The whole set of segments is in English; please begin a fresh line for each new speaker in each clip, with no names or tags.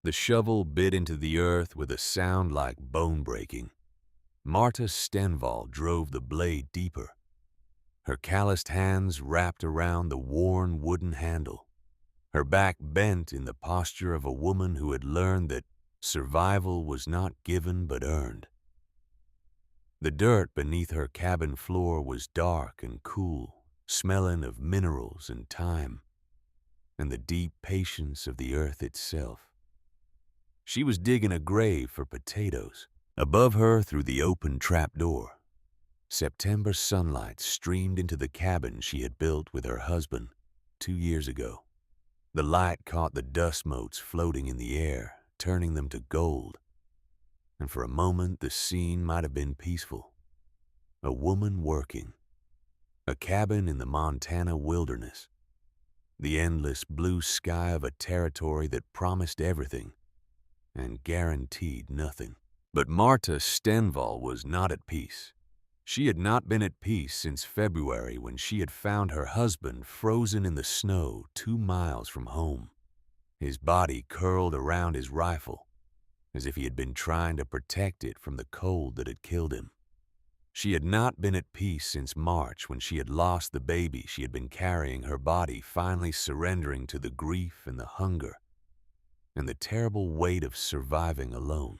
The shovel bit into the earth with a sound like bone breaking. Marta Stenval drove the blade deeper, her calloused hands wrapped around the worn wooden handle, her back bent in the posture of a woman who had learned that survival was not given but earned. The dirt beneath her cabin floor was dark and cool, smelling of minerals and time, and the deep patience of the earth itself. She was digging a grave for potatoes. Above her, through the open trapdoor, September sunlight streamed into the cabin she had built with her husband 2 years ago. The light caught the dust motes floating in the air, turning them to gold. And for a moment, the scene might have been peaceful. A woman working. A cabin in the Montana wilderness. The endless blue sky of a territory that promised everything and guaranteed nothing. But Marta Stenval was not at peace. She had not been at peace since February, when she had found her husband frozen in the snow 2 miles from home, his body curled around his rifle, as if he had been trying to protect it from the cold that had killed him. She had not been at peace since March, when she had lost the baby she had been carrying, her body finally surrendering to the grief and the hunger and the terrible weight of surviving alone.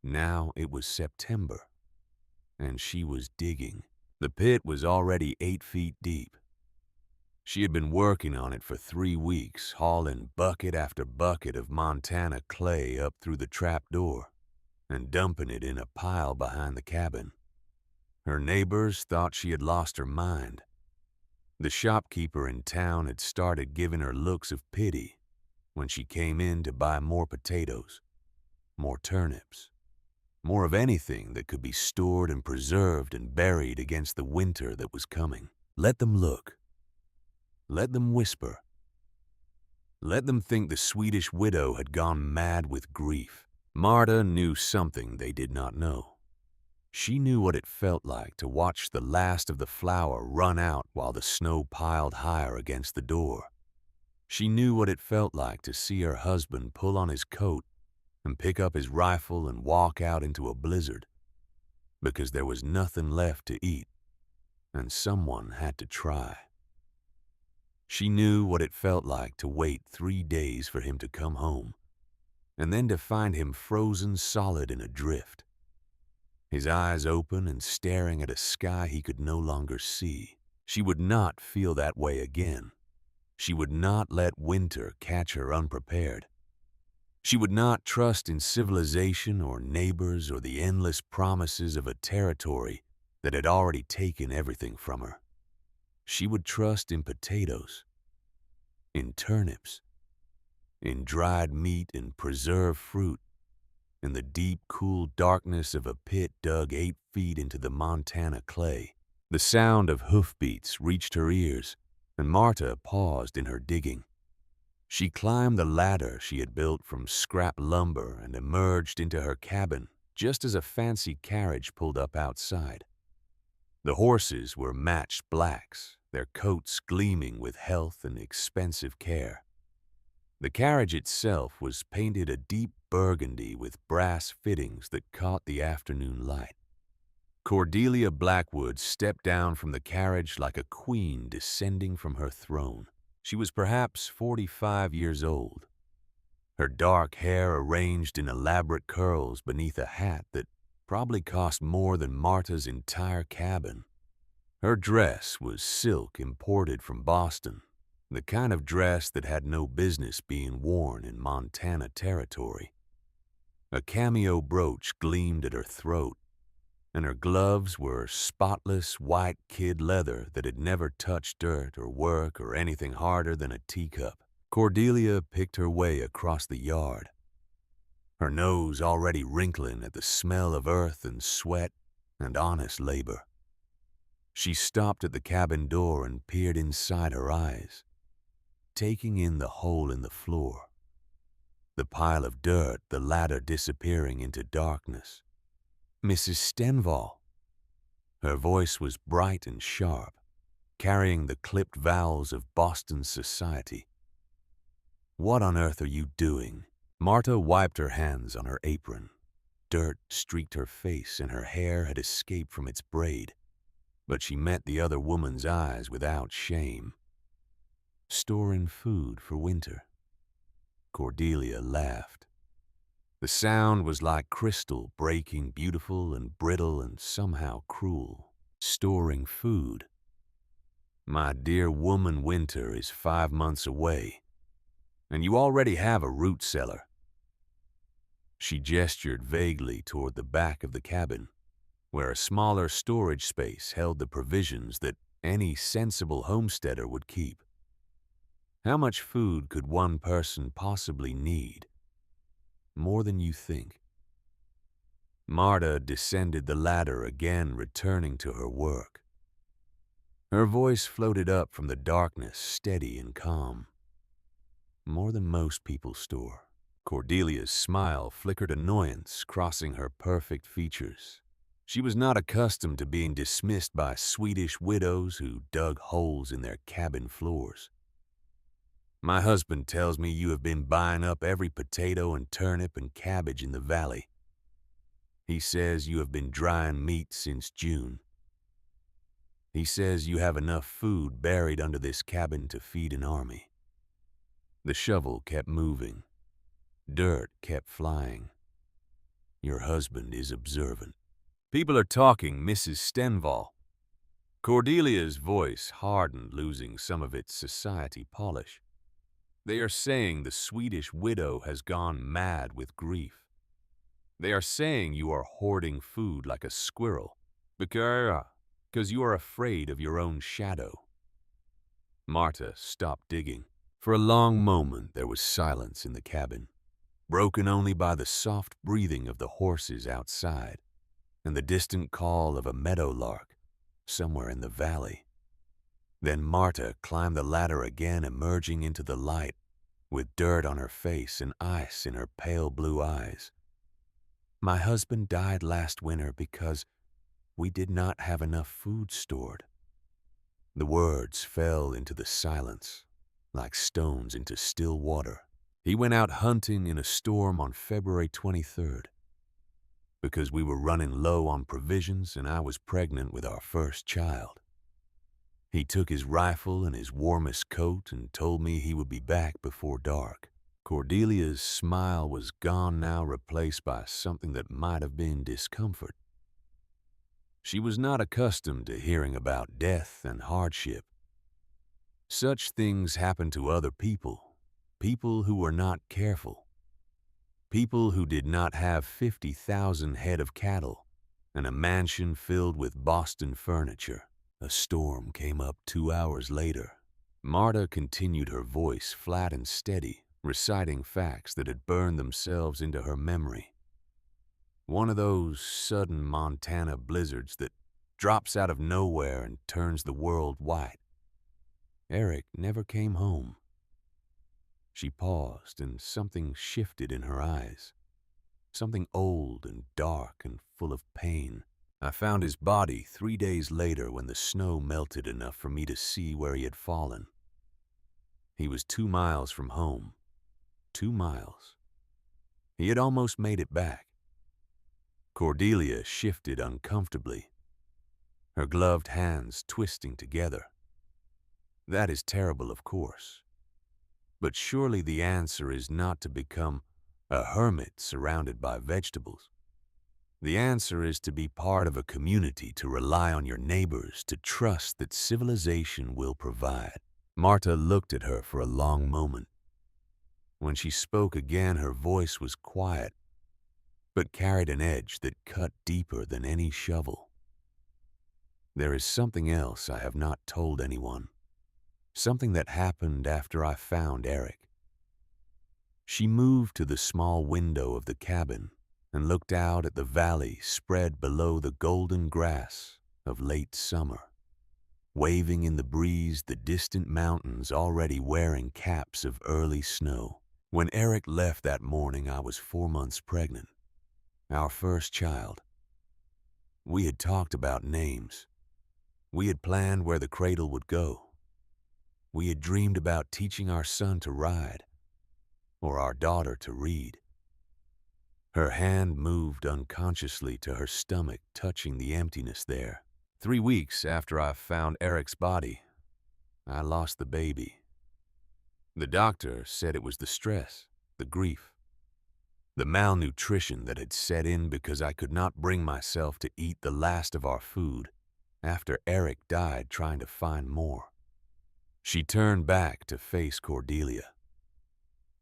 Now it was September, and she was digging. The pit was already 8 feet deep. She had been working on it for 3 weeks, hauling bucket after bucket of Montana clay up through the trapdoor and dumping it in a pile behind the cabin. Her neighbors thought she had lost her mind. The shopkeeper in town had started giving her looks of pity when she came in to buy more potatoes, more turnips, more of anything that could be stored and preserved and buried against the winter that was coming. Let them look. Let them whisper. Let them think the Swedish widow had gone mad with grief. Marta knew something they did not know. She knew what it felt like to watch the last of the flour run out while the snow piled higher against the door. She knew what it felt like to see her husband pull on his coat and pick up his rifle and walk out into a blizzard, because there was nothing left to eat, and someone had to try. She knew what it felt like to wait 3 days for him to come home, and then to find him frozen solid in a drift, his eyes open and staring at a sky he could no longer see. She would not feel that way again. She would not let winter catch her unprepared. She would not trust in civilization or neighbors or the endless promises of a territory that had already taken everything from her. She would trust in potatoes, in turnips, in dried meat and preserved fruit, in the deep, cool darkness of a pit dug 8 feet into the Montana clay. The sound of hoofbeats reached her ears, and Marta paused in her digging. She climbed the ladder she had built from scrap lumber and emerged into her cabin just as a fancy carriage pulled up outside. The horses were matched blacks, their coats gleaming with health and expensive care. The carriage itself was painted a deep burgundy with brass fittings that caught the afternoon light. Cordelia Blackwood stepped down from the carriage like a queen descending from her throne. She was perhaps 45 years old, her dark hair arranged in elaborate curls beneath a hat that probably cost more than Marta's entire cabin. Her dress was silk imported from Boston, the kind of dress that had no business being worn in Montana territory. A cameo brooch gleamed at her throat, and her gloves were spotless white kid leather that had never touched dirt or work or anything harder than a teacup. Cordelia picked her way across the yard, her nose already wrinkling at the smell of earth and sweat and honest labor. She stopped at the cabin door and peered inside, her eyes taking in the hole in the floor, the pile of dirt, the ladder disappearing into darkness. "Mrs. Stenval." Her voice was bright and sharp, carrying the clipped vowels of Boston society. "What on earth are you doing?" Marta wiped her hands on her apron. Dirt streaked her face and her hair had escaped from its braid, but she met the other woman's eyes without shame. Storing food for winter. Cordelia laughed. The sound was like crystal breaking, beautiful and brittle and somehow cruel. Storing food. My dear woman, winter is 5 months away, and you already have a root cellar. She gestured vaguely toward the back of the cabin, where a smaller storage space held the provisions that any sensible homesteader would keep. How much food could one person possibly need? More than you think. Marta descended the ladder again, returning to her work. Her voice floated up from the darkness, steady and calm. More than most people store. Cordelia's smile flickered annoyance, crossing her perfect features. She was not accustomed to being dismissed by Swedish widows who dug holes in their cabin floors. My husband tells me you have been buying up every potato and turnip and cabbage in the valley. He says you have been drying meat since June. He says you have enough food buried under this cabin to feed an army. The shovel kept moving. Dirt kept flying. Your husband is observant. People are talking, Mrs. Stenval. Cordelia's voice hardened, losing some of its society polish. They are saying the Swedish widow has gone mad with grief. They are saying you are hoarding food like a squirrel, because you are afraid of your own shadow. Marta stopped digging. For a long moment there was silence in the cabin, broken only by the soft breathing of the horses outside and the distant call of a meadowlark somewhere in the valley. Then Marta climbed the ladder again, emerging into the light, with dirt on her face and ice in her pale blue eyes. My husband died last winter because we did not have enough food stored. The words fell into the silence, like stones into still water. He went out hunting in a storm on February 23rd, because we were running low on provisions and I was pregnant with our first child. He took his rifle and his warmest coat and told me he would be back before dark. Cordelia's smile was gone now, replaced by something that might have been discomfort. She was not accustomed to hearing about death and hardship. Such things happen to other people, people who were not careful, people who did not have 50,000 head of cattle and a mansion filled with Boston furniture. A storm came up 2 hours later. Marta continued, her voice flat and steady, reciting facts that had burned themselves into her memory. One of those sudden Montana blizzards that drops out of nowhere and turns the world white. Eric never came home. She paused, and something shifted in her eyes. Something old and dark and full of pain. I found his body 3 days later when the snow melted enough for me to see where he had fallen. He was 2 miles from home. 2 miles. He had almost made it back. Cordelia shifted uncomfortably, her gloved hands twisting together. That is terrible, of course. But surely the answer is not to become a hermit surrounded by vegetables. The answer is to be part of a community, to rely on your neighbors, to trust that civilization will provide. Marta looked at her for a long moment. When she spoke again, her voice was quiet, but carried an edge that cut deeper than any shovel. There is something else I have not told anyone, something that happened after I found Eric. She moved to the small window of the cabin and looked out at the valley spread below the golden grass of late summer, waving in the breeze the distant mountains already wearing caps of early snow. When Eric left that morning, I was 4 months pregnant. Our first child. We had talked about names. We had planned where the cradle would go. We had dreamed about teaching our son to ride. or our daughter to read. Her hand moved unconsciously to her stomach, touching the emptiness there. 3 weeks after I found Eric's body, I lost the baby. The doctor said it was the stress, the grief, the malnutrition that had set in because I could not bring myself to eat the last of our food after Eric died trying to find more. She turned back to face Cordelia,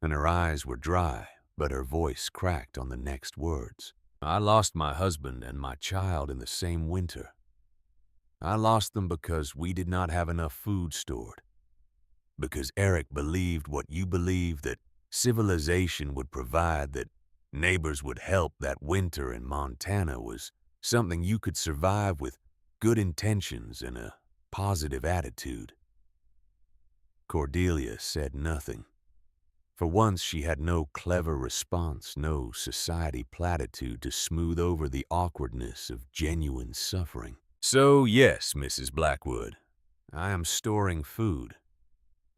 and her eyes were dry, but her voice cracked on the next words. I lost my husband and my child in the same winter. I lost them because we did not have enough food stored. Because Eric believed what you believe, that civilization would provide, that neighbors would help, that winter in Montana was something you could survive with good intentions and a positive attitude. Cordelia said nothing. For once she had no clever response, no society platitude to smooth over the awkwardness of genuine suffering. So yes, Mrs. Blackwood, I am storing food.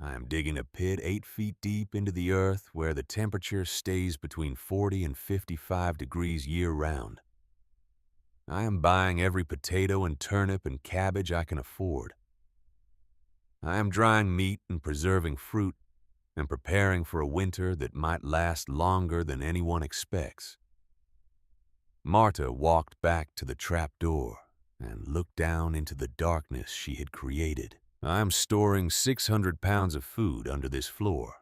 I am digging a pit 8 feet deep into the earth where the temperature stays between 40 and 55 degrees year-round. I am buying every potato and turnip and cabbage I can afford. I am drying meat and preserving fruit and preparing for a winter that might last longer than anyone expects. Marta walked back to the trap door and looked down into the darkness she had created. I am storing 600 pounds of food under this floor.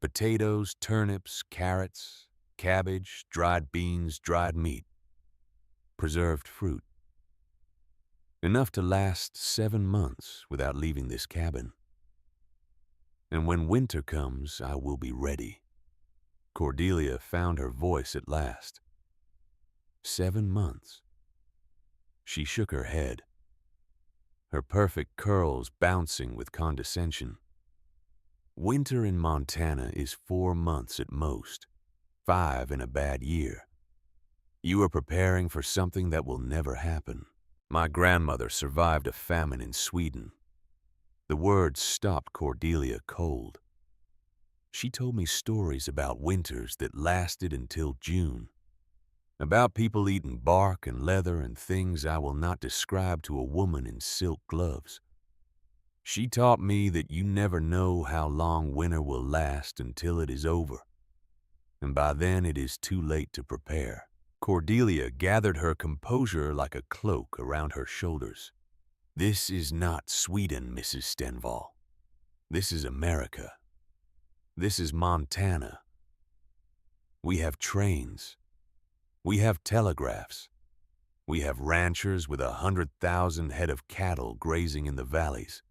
Potatoes, turnips, carrots, cabbage, dried beans, dried meat, preserved fruit. Enough to last 7 months without leaving this cabin. And when winter comes, I will be ready. Cordelia found her voice at last. 7 months. She shook her head, her perfect curls bouncing with condescension. Winter in Montana is 4 months at most, 5 in a bad year. You are preparing for something that will never happen. My grandmother survived a famine in Sweden. The words stopped Cordelia cold. She told me stories about winters that lasted until June, about people eating bark and leather and things I will not describe to a woman in silk gloves. She taught me that you never know how long winter will last until it is over, and by then it is too late to prepare. Cordelia gathered her composure like a cloak around her shoulders. This is not Sweden, Mrs. Stenval. This is America. This is Montana. We have trains. We have telegraphs. We have ranchers with 100,000 head of cattle grazing in the valleys.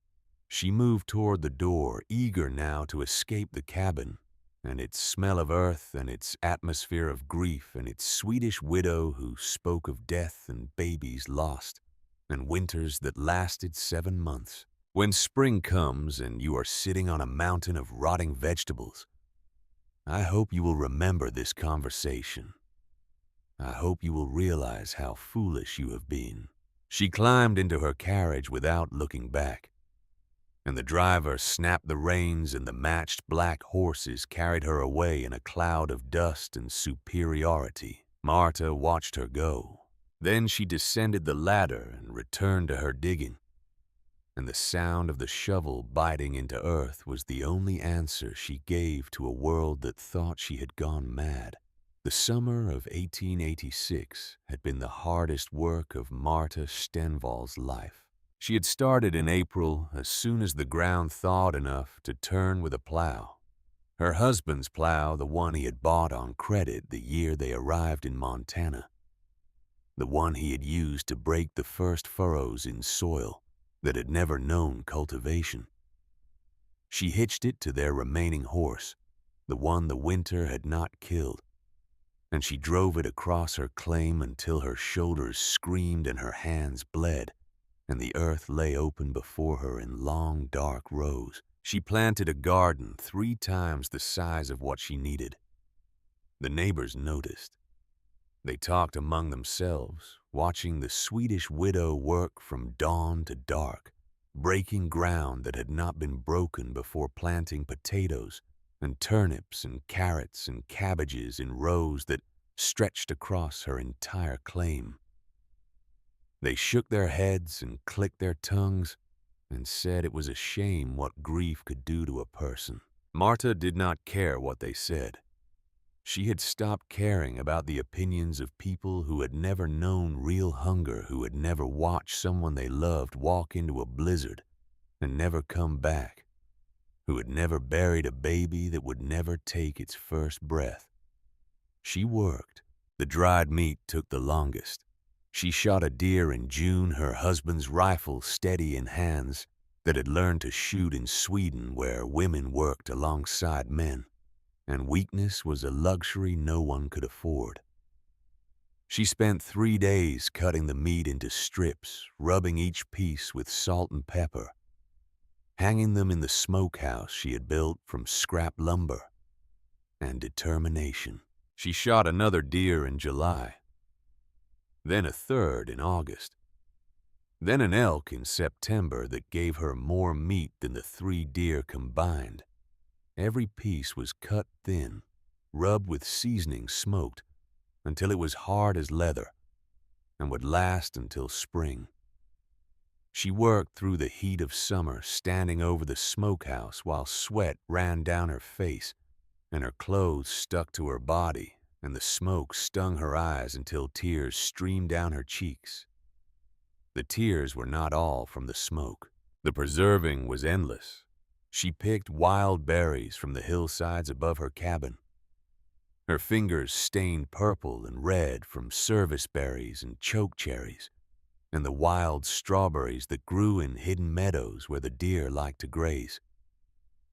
She moved toward the door, eager now to escape the cabin, and its smell of earth, and its atmosphere of grief, and its Swedish widow who spoke of death and babies lost, and winters that lasted 7 months. When spring comes and you are sitting on a mountain of rotting vegetables, I hope you will remember this conversation. I hope you will realize how foolish you have been. She climbed into her carriage without looking back, and the driver snapped the reins and the matched black horses carried her away in a cloud of dust and superiority. Marta watched her go. Then she descended the ladder and returned to her digging, and the sound of the shovel biting into earth was the only answer she gave to a world that thought she had gone mad. The summer of 1886 had been the hardest work of Marta Stenval's life. She had started in April as soon as the ground thawed enough to turn with a plow. Her husband's plow, the one he had bought on credit the year they arrived in Montana. The one he had used to break the first furrows in soil that had never known cultivation. She hitched it to their remaining horse, the one the winter had not killed, and she drove it across her claim until her shoulders screamed and her hands bled, and the earth lay open before her in long, dark rows. She planted a garden 3 times the size of what she needed. The neighbors noticed. They talked among themselves, watching the Swedish widow work from dawn to dark, breaking ground that had not been broken before planting potatoes and turnips and carrots and cabbages in rows that stretched across her entire claim. They shook their heads and clicked their tongues and said it was a shame what grief could do to a person. Marta did not care what they said. She had stopped caring about the opinions of people who had never known real hunger, who had never watched someone they loved walk into a blizzard and never come back, who had never buried a baby that would never take its first breath. She worked. The dried meat took the longest. She shot a deer in June, her husband's rifle steady in hands that had learned to shoot in Sweden, where women worked alongside men, and weakness was a luxury no one could afford. She spent 3 days cutting the meat into strips, rubbing each piece with salt and pepper, hanging them in the smokehouse she had built from scrap lumber and determination. She shot another deer in July, then a third in August, then an elk in September that gave her more meat than the 3 deer combined. Every piece was cut thin, rubbed with seasoning, smoked until it was hard as leather and would last until spring. She worked through the heat of summer, standing over the smokehouse while sweat ran down her face and her clothes stuck to her body, and the smoke stung her eyes until tears streamed down her cheeks. The tears were not all from the smoke. The preserving was endless. She picked wild berries from the hillsides above her cabin. Her fingers stained purple and red from service berries and chokecherries, and the wild strawberries that grew in hidden meadows where the deer liked to graze.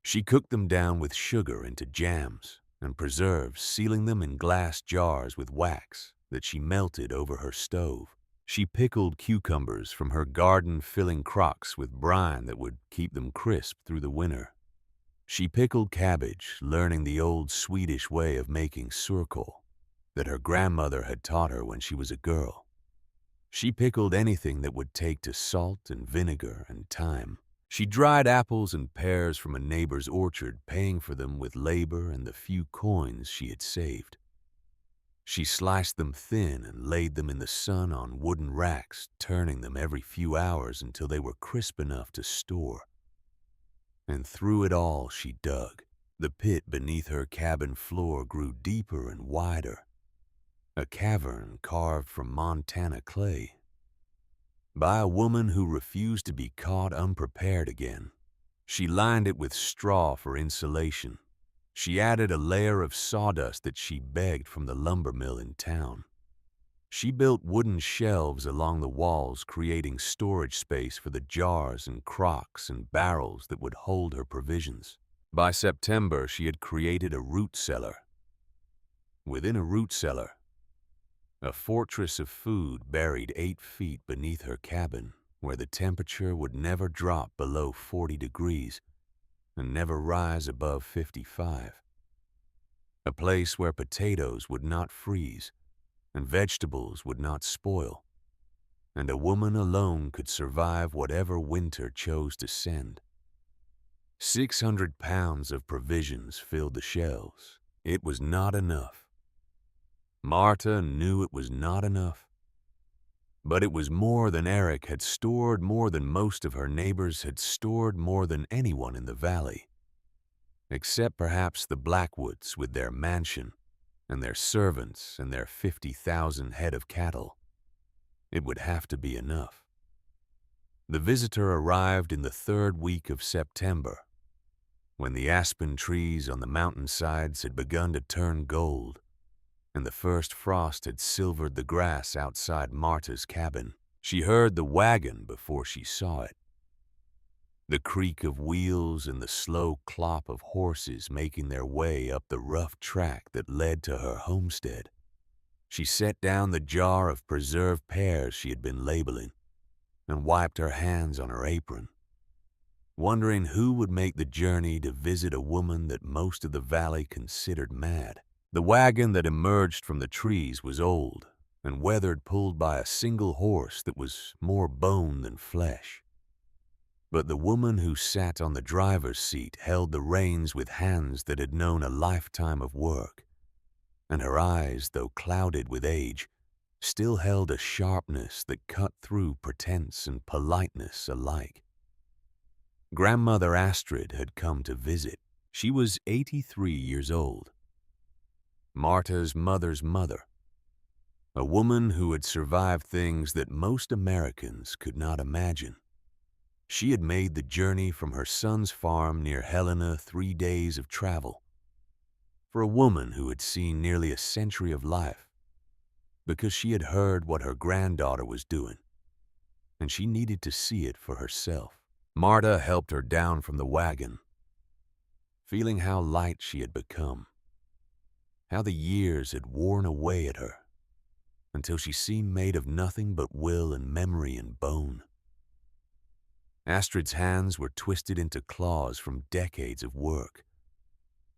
She cooked them down with sugar into jams and preserves, sealing them in glass jars with wax that she melted over her stove. She pickled cucumbers from her garden, filling crocks with brine that would keep them crisp through the winter. She pickled cabbage, learning the old Swedish way of making surkål that her grandmother had taught her when she was a girl. She pickled anything that would take to salt and vinegar and thyme. She dried apples and pears from a neighbor's orchard, paying for them with labor and the few coins she had saved. She sliced them thin and laid them in the sun on wooden racks, turning them every few hours until they were crisp enough to store. And through it all she dug. The pit beneath her cabin floor grew deeper and wider, a cavern carved from Montana clay, by a woman who refused to be caught unprepared again. She lined it with straw for insulation. She added a layer of sawdust that she begged from the lumber mill in town. She built wooden shelves along the walls, creating storage space for the jars and crocks and barrels that would hold her provisions. By September, she had created a root cellar. Within a root cellar, a fortress of food buried 8 feet beneath her cabin, where the temperature would never drop below 40 degrees and never rise above 55. A place where potatoes would not freeze and vegetables would not spoil, and a woman alone could survive whatever winter chose to send. 600 pounds of provisions filled the shelves. It was not enough. Marta knew it was not enough. But it was more than Eric had stored, more than most of her neighbors had stored, more than anyone in the valley, except perhaps the Blackwoods with their mansion and their servants and their 50,000 head of cattle. It would have to be enough. The visitor arrived in the 3rd week of September, when the aspen trees on the mountainsides had begun to turn gold, and the first frost had silvered the grass outside Marta's cabin. She heard the wagon before she saw it, the creak of wheels and the slow clop of horses making their way up the rough track that led to her homestead. She set down the jar of preserved pears she had been labeling and wiped her hands on her apron, wondering who would make the journey to visit a woman that most of the valley considered mad. The wagon that emerged from the trees was old and weathered, pulled by a single horse that was more bone than flesh. But the woman who sat on the driver's seat held the reins with hands that had known a lifetime of work, and her eyes, though clouded with age, still held a sharpness that cut through pretense and politeness alike. Grandmother Astrid had come to visit. She was 83 years old. Marta's mother's mother, a woman who had survived things that most Americans could not imagine. She had made the journey from her son's farm near Helena 3 days of travel. For a woman who had seen nearly a century of life, because she had heard what her granddaughter was doing, and she needed to see it for herself. Marta helped her down from the wagon, feeling how light she had become, how the years had worn away at her, until she seemed made of nothing but will and memory and bone. Astrid's hands were twisted into claws from decades of work,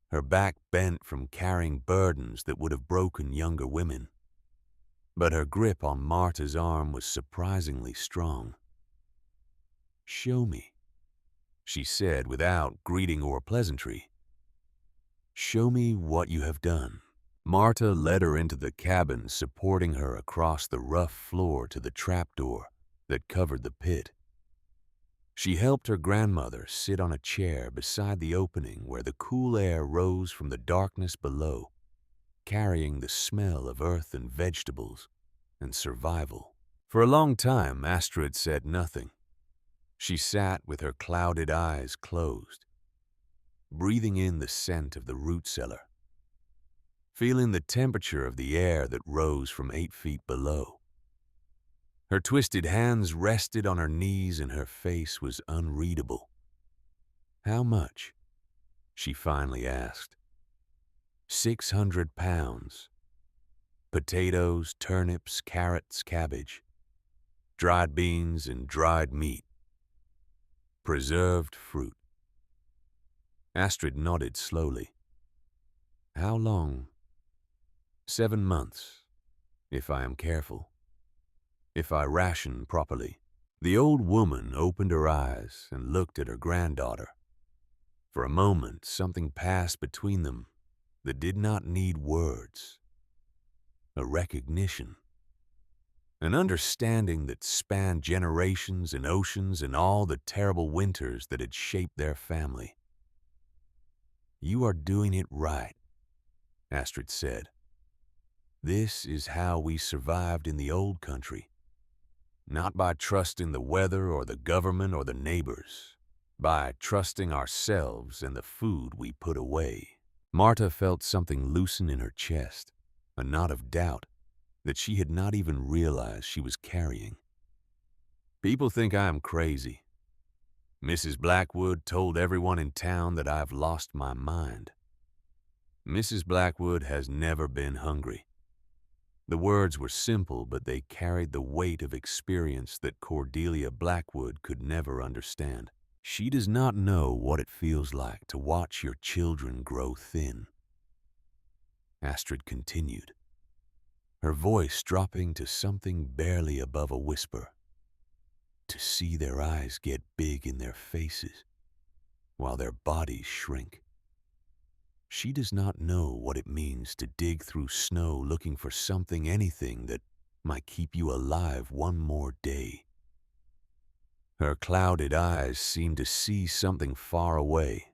her back bent from carrying burdens that would have broken younger women. But her grip on Marta's arm was surprisingly strong. "Show me," she said without greeting or pleasantry. "Show me what you have done." Marta led her into the cabin, supporting her across the rough floor to the trapdoor that covered the pit. She helped her grandmother sit on a chair beside the opening where the cool air rose from the darkness below, carrying the smell of earth and vegetables and survival. For a long time, Astrid said nothing. She sat with her clouded eyes closed, breathing in the scent of the root cellar, feeling the temperature of the air that rose from 8 feet below. Her twisted hands rested on her knees and her face was unreadable. "How much?" she finally asked. 600 pounds. Potatoes, turnips, carrots, cabbage, dried beans and dried meat, preserved fruit. Astrid nodded slowly. "How long?" 7 months, if I am careful. If I ration properly." The old woman opened her eyes and looked at her granddaughter. For a moment, something passed between them that did not need words. A recognition. An understanding that spanned generations and oceans and all the terrible winters that had shaped their family. "You are doing it right," Astrid said. "This is how we survived in the old country. Not by trusting the weather or the government or the neighbors, by trusting ourselves and the food we put away." Marta felt something loosen in her chest, a knot of doubt that she had not even realized she was carrying. "People think I am crazy. Mrs. Blackwood told everyone in town that I've lost my mind. Mrs. Blackwood has never been hungry." The words were simple, but they carried the weight of experience that Cordelia Blackwood could never understand. "She does not know what it feels like to watch your children grow thin," Astrid continued, her voice dropping to something barely above a whisper. "To see their eyes get big in their faces while their bodies shrink. She does not know what it means to dig through snow looking for something, anything that might keep you alive one more day." Her clouded eyes seemed to see something far away,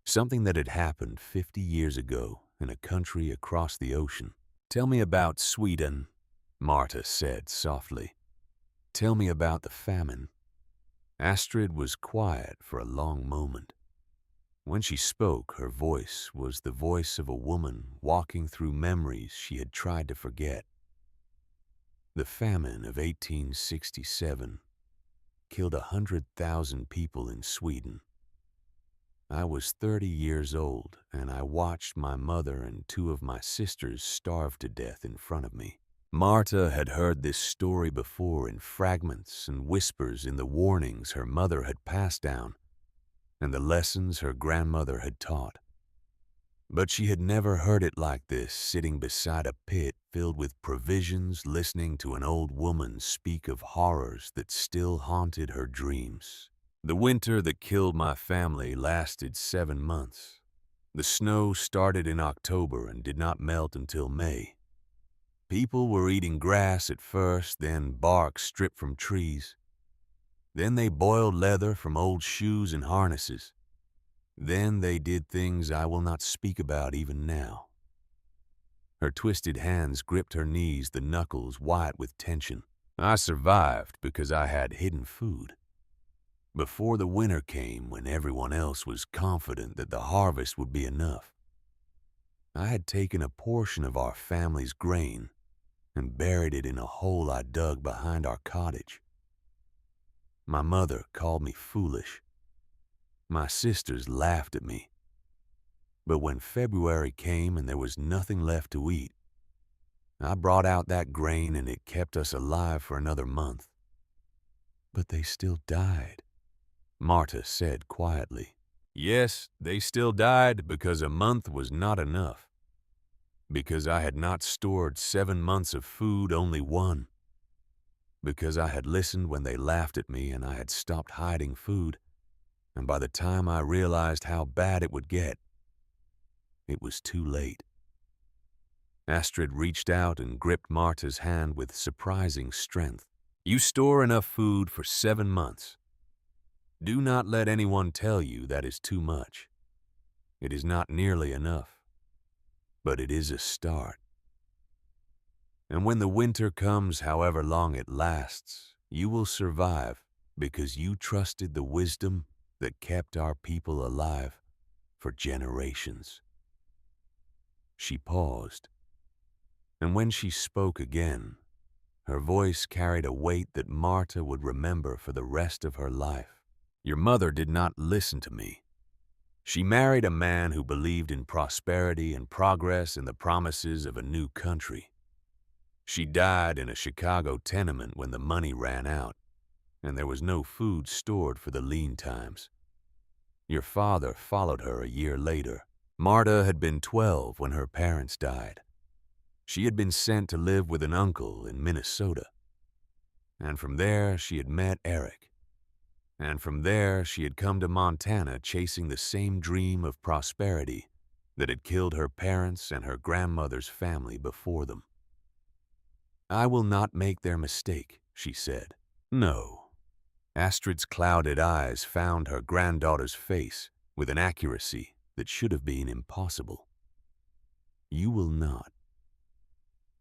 something that had happened 50 years ago in a country across the ocean. "Tell me about Sweden," Marta said softly. "Tell me about the famine." Astrid was quiet for a long moment. When she spoke, her voice was the voice of a woman walking through memories she had tried to forget. "The famine of 1867 killed 100,000 people in Sweden. I was 30 years old, and I watched my mother and 2 of my sisters starve to death in front of me." Marta had heard this story before in fragments and whispers in the warnings her mother had passed down and the lessons her grandmother had taught. But she had never heard it like this, sitting beside a pit filled with provisions, listening to an old woman speak of horrors that still haunted her dreams. The winter that killed my family lasted 7 months. The snow started in October and did not melt until May. People were eating grass at first, then bark stripped from trees. Then they boiled leather from old shoes and harnesses. Then they did things I will not speak about even now. Her twisted hands gripped her knees, the knuckles white with tension. I survived because I had hidden food. Before the winter came, when everyone else was confident that the harvest would be enough, I had taken a portion of our family's grain and buried it in a hole I dug behind our cottage. My mother called me foolish. My sisters laughed at me. But when February came and there was nothing left to eat, I brought out that grain and it kept us alive for another month. But they still died, Marta said quietly. Yes, they still died because a month was not enough. Because I had not stored 7 months of food, only one. Because I had listened when they laughed at me and I had stopped hiding food. And by the time I realized how bad it would get, it was too late. Astrid reached out and gripped Marta's hand with surprising strength. You store enough food for 7 months. Do not let anyone tell you that is too much. It is not nearly enough, but it is a start. And when the winter comes, however long it lasts, you will survive because you trusted the wisdom that kept our people alive for generations. She paused, and when she spoke again, her voice carried a weight that Marta would remember for the rest of her life. Your mother did not listen to me. She married a man who believed in prosperity and progress and the promises of a new country. She died in a Chicago tenement when the money ran out, and there was no food stored for the lean times. Your father followed her a year later. Marta had been 12 when her parents died. She had been sent to live with an uncle in Minnesota. And from there, she had met Eric. And from there, she had come to Montana chasing the same dream of prosperity that had killed her parents and her grandmother's family before them. I will not make their mistake, she said. No. Astrid's clouded eyes found her granddaughter's face with an accuracy that should have been impossible. You will not,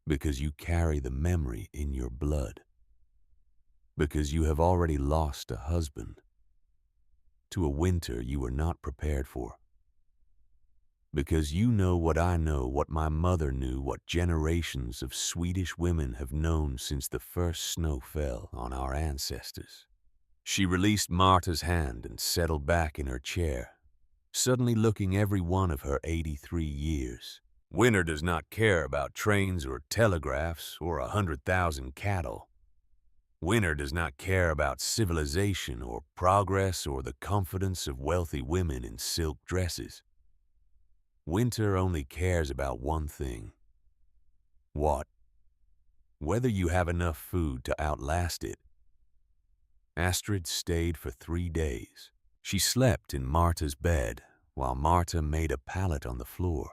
because you carry the memory in your blood, because you have already lost a husband to a winter you were not prepared for, because you know what I know, what my mother knew, what generations of Swedish women have known since the first snow fell on our ancestors. She released Marta's hand and settled back in her chair, suddenly looking every one of her 83 years. Winter does not care about trains or telegraphs or 100,000 cattle. Winter does not care about civilization or progress or the confidence of wealthy women in silk dresses. Winter only cares about one thing. What? Whether you have enough food to outlast it. Astrid stayed for 3 days. She slept in Marta's bed while Marta made a pallet on the floor.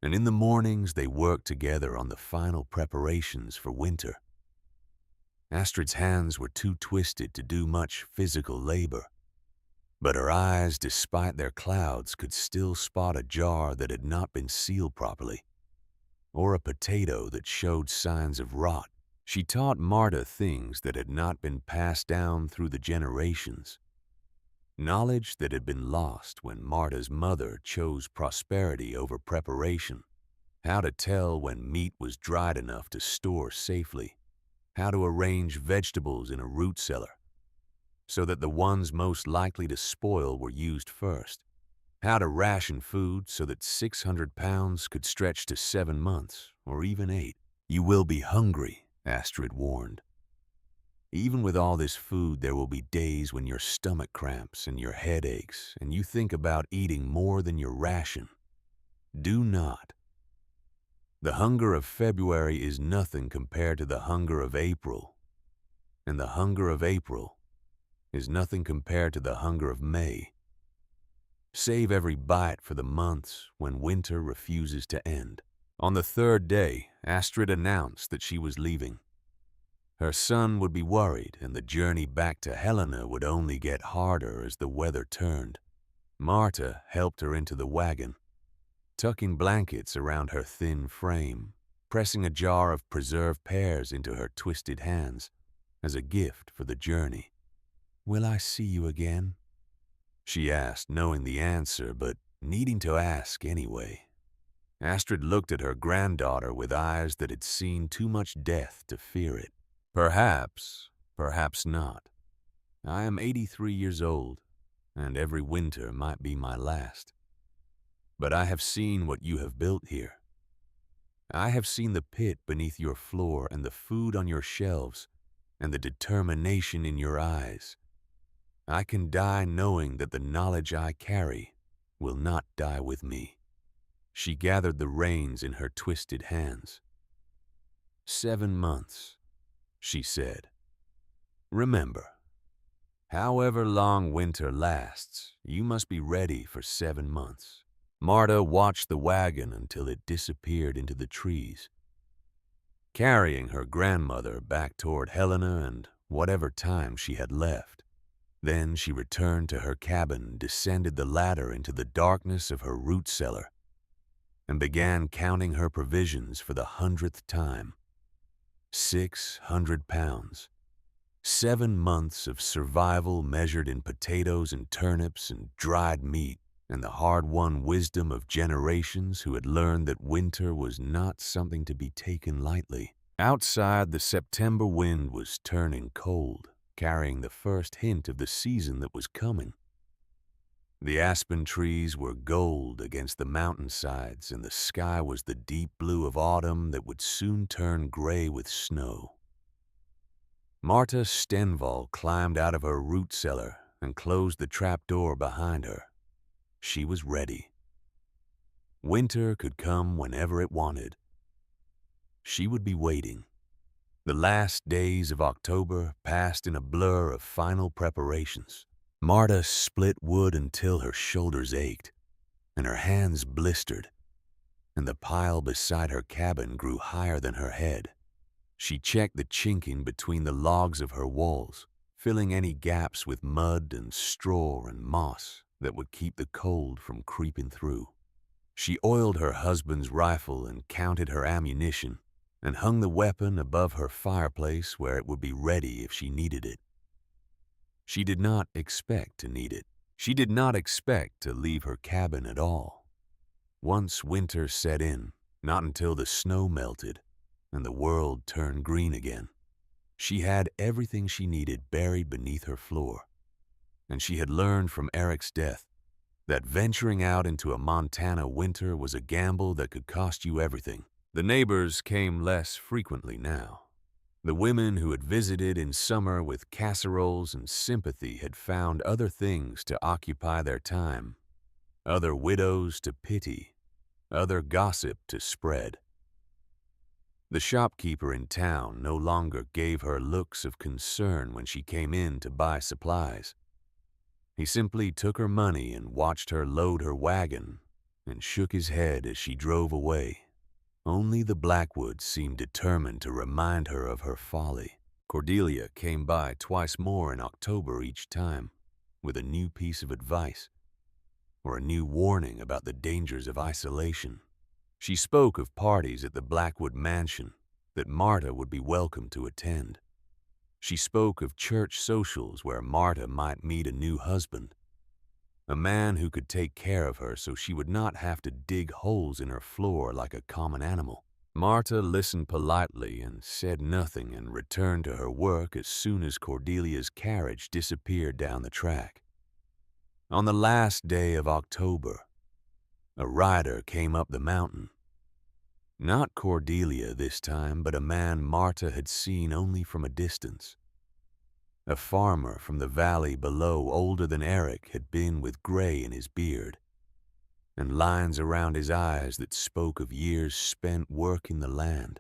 And in the mornings they worked together on the final preparations for winter. Astrid's hands were too twisted to do much physical labor, but her eyes, despite their clouds, could still spot a jar that had not been sealed properly, or a potato that showed signs of rot. She taught Marta things that had not been passed down through the generations, knowledge that had been lost when Marta's mother chose prosperity over preparation, how to tell when meat was dried enough to store safely, how to arrange vegetables in a root cellar so that the ones most likely to spoil were used first, how to ration food so that 600 pounds could stretch to 7 months or even 8. You will be hungry, Astrid warned. Even with all this food, there will be days when your stomach cramps and your head aches and you think about eating more than your ration. Do not. The hunger of February is nothing compared to the hunger of April, and the hunger of April is nothing compared to the hunger of May. Save every bite for the months when winter refuses to end. On the third day, Astrid announced that she was leaving. Her son would be worried, and the journey back to Helena would only get harder as the weather turned. Marta helped her into the wagon, tucking blankets around her thin frame, pressing a jar of preserved pears into her twisted hands as a gift for the journey. "Will I see you again?" she asked, knowing the answer, but needing to ask anyway. Astrid looked at her granddaughter with eyes that had seen too much death to fear it. "Perhaps, perhaps not. I am 83 years old, and every winter might be my last. But I have seen what you have built here. I have seen the pit beneath your floor and the food on your shelves and the determination in your eyes. I can die knowing that the knowledge I carry will not die with me." She gathered the reins in her twisted hands. 7 months, she said. "Remember, however long winter lasts, you must be ready for 7 months." Marta watched the wagon until it disappeared into the trees, carrying her grandmother back toward Helena and whatever time she had left. Then she returned to her cabin, descended the ladder into the darkness of her root cellar, and began counting her provisions for the 100th time. 600 pounds. 7 months of survival measured in potatoes and turnips and dried meat, and the hard-won wisdom of generations who had learned that winter was not something to be taken lightly. Outside, the September wind was turning cold, carrying the first hint of the season that was coming. The aspen trees were gold against the mountainsides, and the sky was the deep blue of autumn that would soon turn gray with snow. Marta Stenval climbed out of her root cellar and closed the trapdoor behind her. She was ready. Winter could come whenever it wanted. She would be waiting. The last days of October passed in a blur of final preparations. Marta split wood until her shoulders ached, and her hands blistered, and the pile beside her cabin grew higher than her head. She checked the chinking between the logs of her walls, filling any gaps with mud and straw and moss that would keep the cold from creeping through. She oiled her husband's rifle and counted her ammunition, and hung the weapon above her fireplace where it would be ready if she needed it. She did not expect to need it. She did not expect to leave her cabin at all. Once winter set in, not until the snow melted and the world turned green again. She had everything she needed buried beneath her floor, and she had learned from Eric's death that venturing out into a Montana winter was a gamble that could cost you everything. The neighbors came less frequently now. The women who had visited in summer with casseroles and sympathy had found other things to occupy their time, other widows to pity, other gossip to spread. The shopkeeper in town no longer gave her looks of concern when she came in to buy supplies. He simply took her money and watched her load her wagon and shook his head as she drove away. Only the Blackwoods seemed determined to remind her of her folly. Cordelia came by twice more in October each time, with a new piece of advice or a new warning about the dangers of isolation. She spoke of parties at the Blackwood mansion that Marta would be welcome to attend. She spoke of church socials where Marta might meet a new husband, a man who could take care of her so she would not have to dig holes in her floor like a common animal. Marta listened politely and said nothing and returned to her work as soon as Cordelia's carriage disappeared down the track. On the last day of October, a rider came up the mountain. Not Cordelia this time, but a man Marta had seen only from a distance. A farmer from the valley below, older than Eric, had been with gray in his beard, and lines around his eyes that spoke of years spent working the land.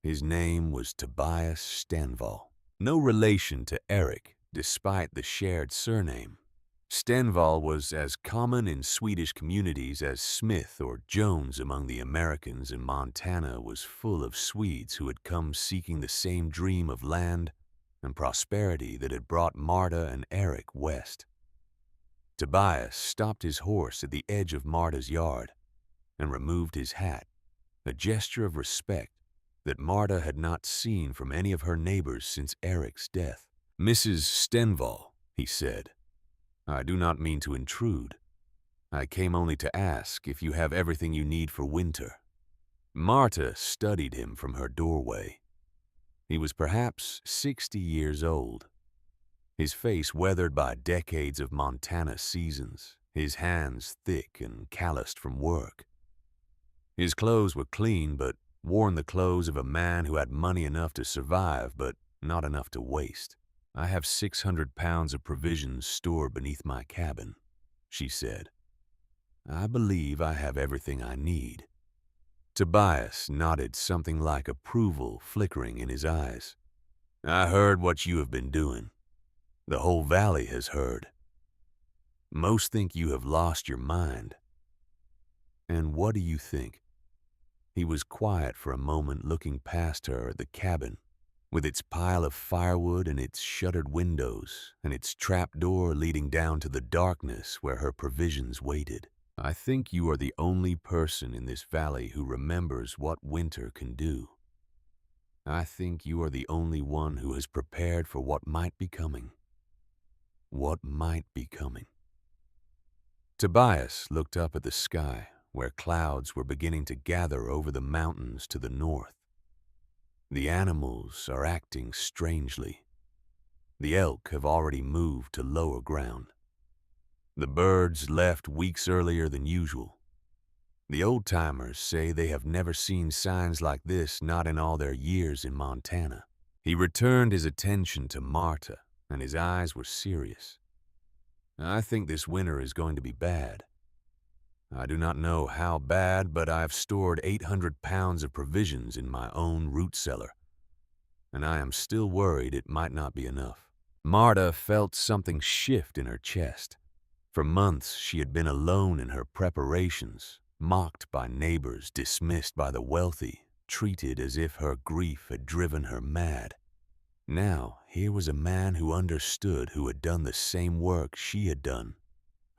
His name was Tobias Stenval, no relation to Eric, despite the shared surname. Stenvall was as common in Swedish communities as Smith or Jones among the Americans, and Montana was full of Swedes who had come seeking the same dream of land and prosperity that had brought Marta and Eric west. Tobias stopped his horse at the edge of Marta's yard and removed his hat, a gesture of respect that Marta had not seen from any of her neighbors since Eric's death. "Mrs. Stenvall," he said, "I do not mean to intrude. I came only to ask if you have everything you need for winter." Marta studied him from her doorway. He was perhaps 60 years old, his face weathered by decades of Montana seasons, his hands thick and calloused from work. His clothes were clean, but worn the clothes of a man who had money enough to survive, but not enough to waste. "I have 600 pounds of provisions stored beneath my cabin," she said. "I believe I have everything I need." Tobias nodded, something like approval flickering in his eyes. "I heard what you have been doing. The whole valley has heard. Most think you have lost your mind. And what do you think?" He was quiet for a moment, looking past her at the cabin, with its pile of firewood and its shuttered windows and its trap door leading down to the darkness where her provisions waited. "I think you are the only person in this valley who remembers what winter can do. I think you are the only one who has prepared for what might be coming. What might be coming." Tobias looked up at the sky, where clouds were beginning to gather over the mountains to the north. "The animals are acting strangely. The elk have already moved to lower ground. The birds left weeks earlier than usual. The old-timers say they have never seen signs like this, not in all their years in Montana." He returned his attention to Marta, and his eyes were serious. "I think this winter is going to be bad. I do not know how bad, but I have stored 800 pounds of provisions in my own root cellar, and I am still worried it might not be enough." Marta felt something shift in her chest. For months she had been alone in her preparations, mocked by neighbors, dismissed by the wealthy, treated as if her grief had driven her mad. Now, here was a man who understood, who had done the same work she had done,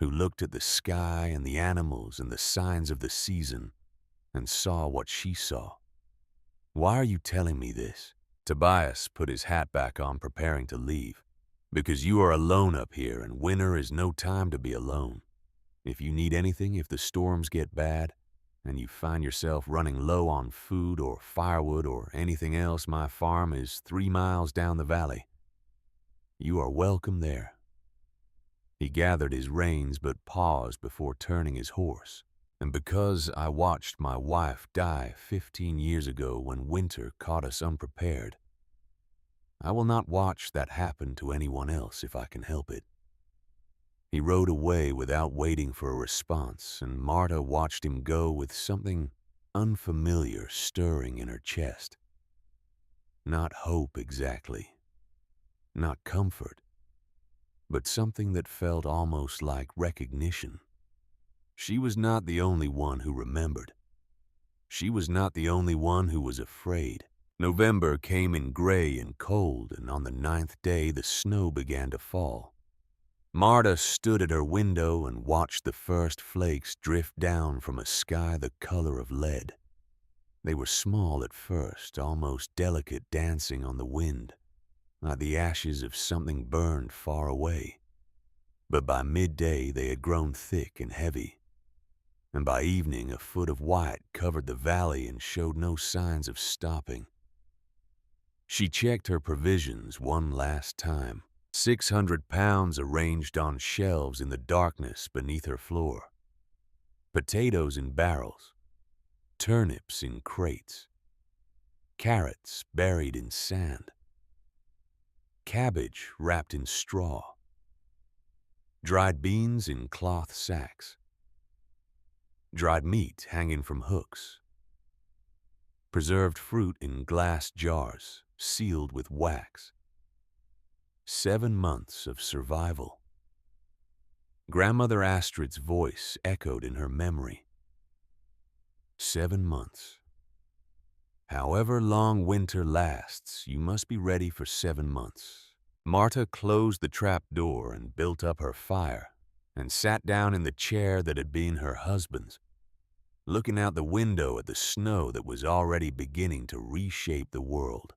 who looked at the sky and the animals and the signs of the season and saw what she saw. "Why are you telling me this?" Tobias put his hat back on, preparing to leave. "Because you are alone up here, and winter is no time to be alone. If you need anything, if the storms get bad, and you find yourself running low on food or firewood or anything else, my farm is 3 miles down the valley. You are welcome there." He gathered his reins but paused before turning his horse. "And because I watched my wife die 15 years ago when winter caught us unprepared, I will not watch that happen to anyone else if I can help it." He rode away without waiting for a response, and Marta watched him go with something unfamiliar stirring in her chest. Not hope exactly, not comfort, but something that felt almost like recognition. She was not the only one who remembered. She was not the only one who was afraid. November came in gray and cold, and on the 9th day the snow began to fall. Marta stood at her window and watched the first flakes drift down from a sky the color of lead. They were small at first, almost delicate, dancing on the wind, like the ashes of something burned far away. But by midday they had grown thick and heavy, and by evening a foot of white covered the valley and showed no signs of stopping. She checked her provisions one last time. 600 pounds arranged on shelves in the darkness beneath her floor. Potatoes in barrels, turnips in crates, carrots buried in sand, cabbage wrapped in straw, dried beans in cloth sacks, dried meat hanging from hooks, preserved fruit in glass jars sealed with wax. 7 months of survival. Grandmother Astrid's voice echoed in her memory. 7 months. However long winter lasts, you must be ready for 7 months. Marta closed the trap door and built up her fire and sat down in the chair that had been her husband's, looking out the window at the snow that was already beginning to reshape the world.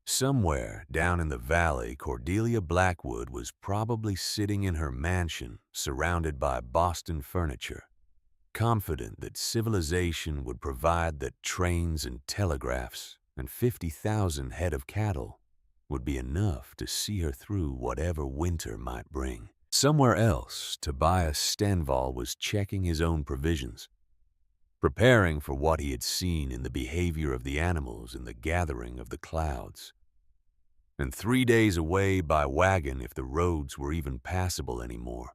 Somewhere down in the valley, Cordelia Blackwood was probably sitting in her mansion surrounded by Boston furniture, confident that civilization would provide that trains and telegraphs and 50,000 head of cattle would be enough to see her through whatever winter might bring. Somewhere else, Tobias Stenval was checking his own provisions, preparing for what he had seen in the behavior of the animals in the gathering of the clouds. And 3 days away by wagon, if the roads were even passable anymore,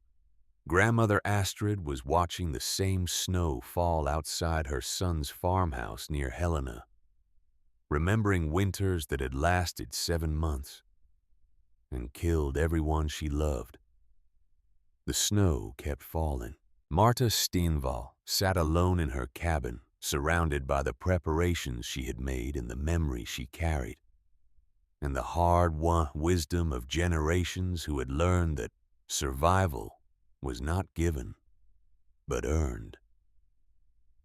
Grandmother Astrid was watching the same snow fall outside her son's farmhouse near Helena, remembering winters that had lasted 7 months and killed everyone she loved. The snow kept falling. Marta Stenval sat alone in her cabin, surrounded by the preparations she had made and the memory she carried, and the hard-won wisdom of generations who had learned that survival was not given, but earned.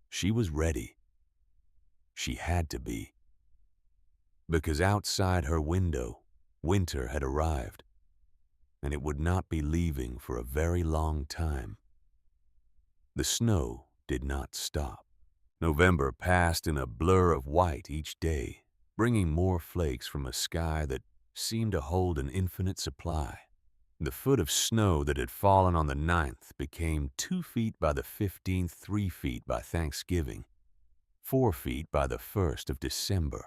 She was ready. She had to be. Because outside her window, winter had arrived, and it would not be leaving for a very long time. The snow did not stop. November passed in a blur of white each day, bringing more flakes from a sky that seemed to hold an infinite supply. The foot of snow that had fallen on the 9th became 2 feet by the 15th, 3 feet by Thanksgiving, 4 feet by the 1st of December.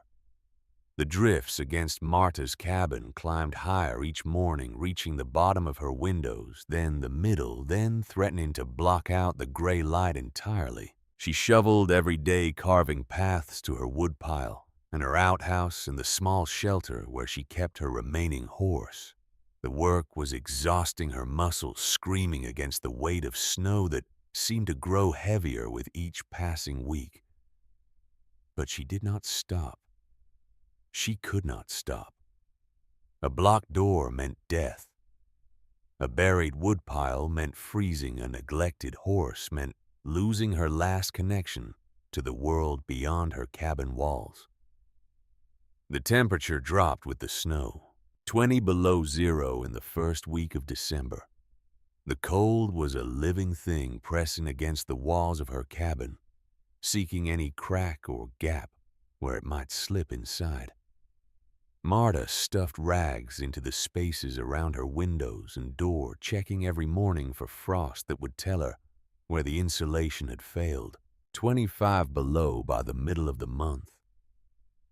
The drifts against Marta's cabin climbed higher each morning, reaching the bottom of her windows, then the middle, then threatening to block out the gray light entirely. She shoveled every day, carving paths to her woodpile and her outhouse and the small shelter where she kept her remaining horse. The work was exhausting her muscles, screaming against the weight of snow that seemed to grow heavier with each passing week. But she did not stop. She could not stop. A blocked door meant death. A buried woodpile meant freezing. A neglected horse meant losing her last connection to the world beyond her cabin walls. The temperature dropped with the snow, 20 below zero in the first week of December. The cold was a living thing pressing against the walls of her cabin, seeking any crack or gap where it might slip inside. Marta stuffed rags into the spaces around her windows and door, checking every morning for frost that would tell her where the insulation had failed. 25 below by the middle of the month.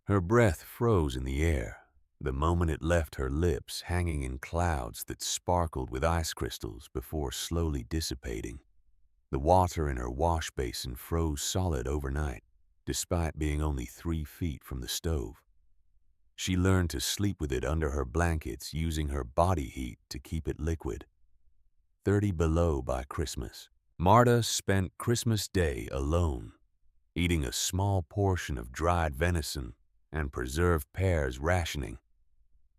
Her breath froze in the air the moment it left her lips, hanging in clouds that sparkled with ice crystals before slowly dissipating. The water in her wash basin froze solid overnight, despite being only 3 feet from the stove. She learned to sleep with it under her blankets, using her body heat to keep it liquid. 30 below by Christmas. Marta spent Christmas Day alone, eating a small portion of dried venison and preserved pears rationing,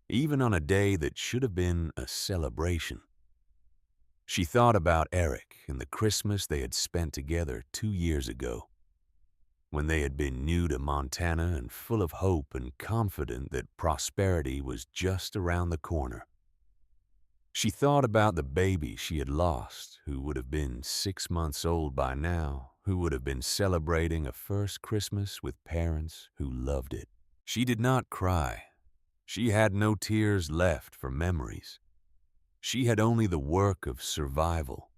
even on a day that should have been a celebration. She thought about Eric and the Christmas they had spent together 2 years ago, when they had been new to Montana and full of hope and confident that prosperity was just around the corner. She thought about the baby she had lost, who would have been 6 months old by now, who would have been celebrating a first Christmas with parents who loved it. She did not cry. She had no tears left for memories. She had only the work of survival.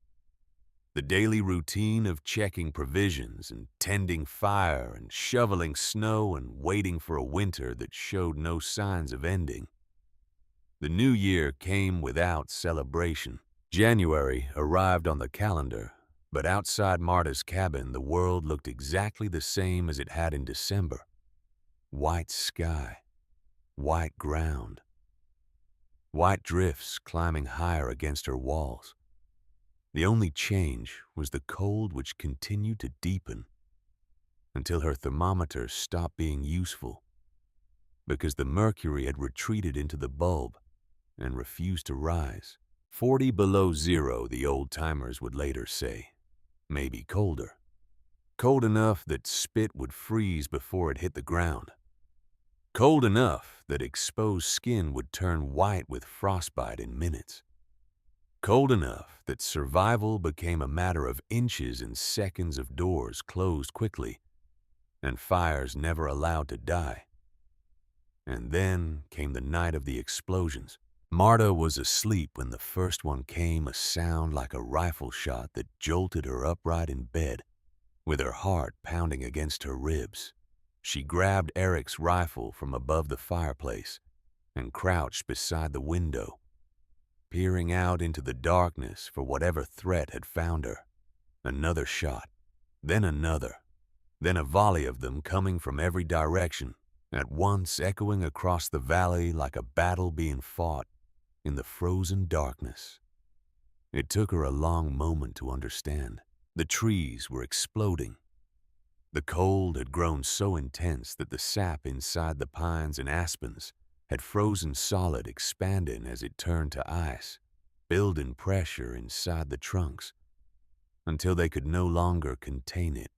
The daily routine of checking provisions and tending fire and shoveling snow and waiting for a winter that showed no signs of ending. The new year came without celebration. January arrived on the calendar, but outside Marta's cabin, the world looked exactly the same as it had in December. White sky, white ground. white drifts climbing higher against her walls. The only change was the cold which continued to deepen until her thermometer stopped being useful because the mercury had retreated into the bulb and refused to rise. 40 below zero, the old-timers would later say. Maybe colder. Cold enough that spit would freeze before it hit the ground. Cold enough that exposed skin would turn white with frostbite in minutes. Cold enough that survival became a matter of inches and seconds of doors closed quickly and fires never allowed to die. And then came the night of the explosions. Marta was asleep when the first one came, a sound like a rifle shot that jolted her upright in bed, with her heart pounding against her ribs. She grabbed Eric's rifle from above the fireplace and crouched beside the window, peering out into the darkness for whatever threat had found her. Another shot, then another, then a volley of them coming from every direction, at once echoing across the valley like a battle being fought in the frozen darkness. It took her a long moment to understand. The trees were exploding. The cold had grown so intense that the sap inside the pines and aspens had frozen solid, expanding as it turned to ice, building pressure inside the trunks until they could no longer contain it.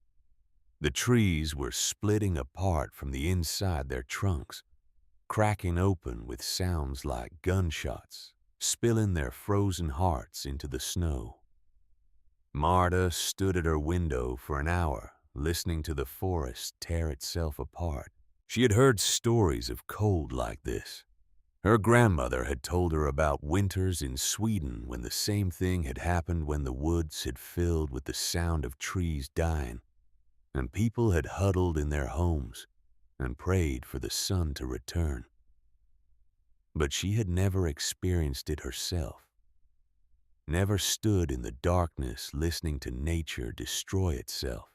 The trees were splitting apart from the inside their trunks, cracking open with sounds like gunshots, spilling their frozen hearts into the snow. Marta stood at her window for an hour, listening to the forest tear itself apart. She had heard stories of cold like this. Her grandmother had told her about winters in Sweden when the same thing had happened, when the woods had filled with the sound of trees dying, and people had huddled in their homes and prayed for the sun to return. But she had never experienced it herself, never stood in the darkness listening to nature destroy itself,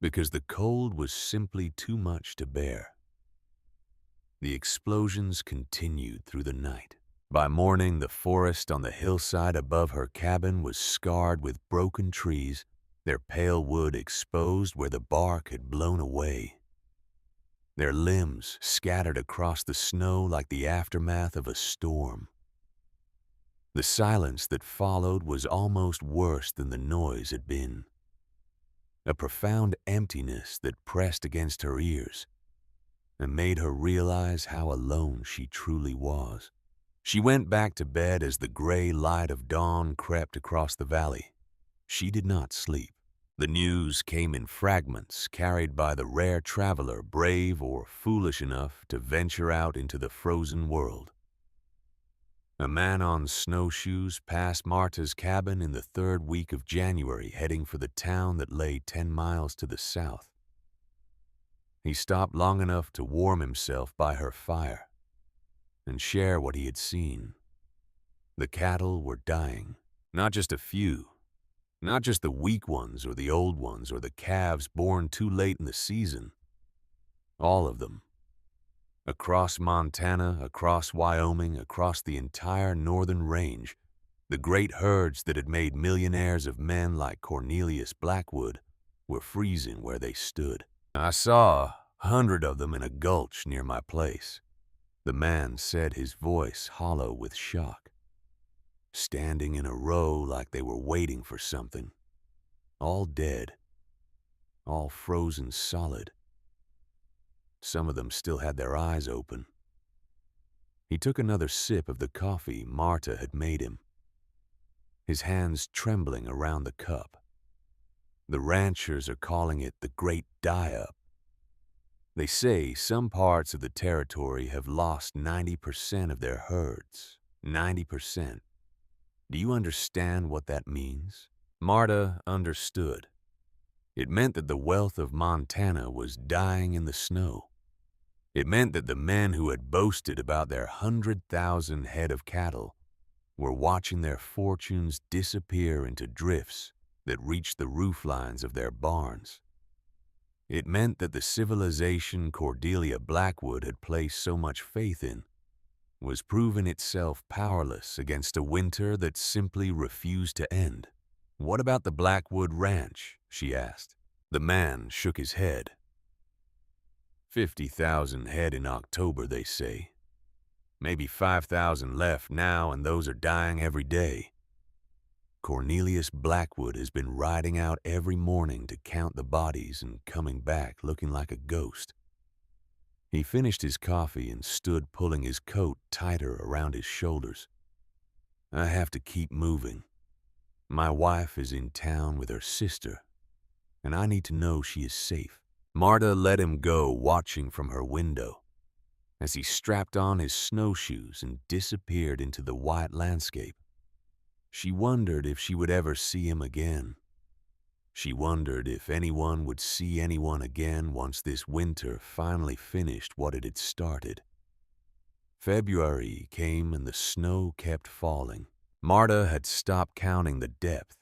because the cold was simply too much to bear. The explosions continued through the night. By morning, the forest on the hillside above her cabin was scarred with broken trees, their pale wood exposed where the bark had blown away, their limbs scattered across the snow like the aftermath of a storm. The silence that followed was almost worse than the noise had been. A profound emptiness that pressed against her ears and made her realize how alone she truly was. She went back to bed as the gray light of dawn crept across the valley. She did not sleep. The news came in fragments, carried by the rare traveler brave or foolish enough to venture out into the frozen world. A man on snowshoes passed Marta's cabin in the third week of January, heading for the town that lay 10 miles to the south. He stopped long enough to warm himself by her fire and share what he had seen. The cattle were dying, not just a few, not just the weak ones or the old ones or the calves born too late in the season. All of them. Across Montana, across Wyoming, across the entire northern range, the great herds that had made millionaires of men like Cornelius Blackwood were freezing where they stood. I saw 100 of them in a gulch near my place, the man said, his voice hollow with shock. Standing in a row like they were waiting for something. All dead. All frozen solid. Some of them still had their eyes open. He took another sip of the coffee Marta had made him, his hands trembling around the cup. The ranchers are calling it the Great Die-Up. They say some parts of the territory have lost 90% of their herds. 90%. Do you understand what that means? Marta understood. It meant that the wealth of Montana was dying in the snow. It meant that the men who had boasted about their 100,000 head of cattle were watching their fortunes disappear into drifts that reached the rooflines of their barns. It meant that the civilization Cordelia Blackwood had placed so much faith in was proving itself powerless against a winter that simply refused to end. "What about the Blackwood Ranch?" she asked. The man shook his head. 50,000 head in October, they say. Maybe 5,000 left now, and those are dying every day. Cornelius Blackwood has been riding out every morning to count the bodies and coming back looking like a ghost. He finished his coffee and stood pulling his coat tighter around his shoulders. "I have to keep moving. My wife is in town with her sister, and I need to know she is safe." Marta let him go, watching from her window as he strapped on his snowshoes and disappeared into the white landscape. She wondered if she would ever see him again. She wondered if anyone would see anyone again once this winter finally finished what it had started. February came and the snow kept falling. Marta had stopped counting the depth.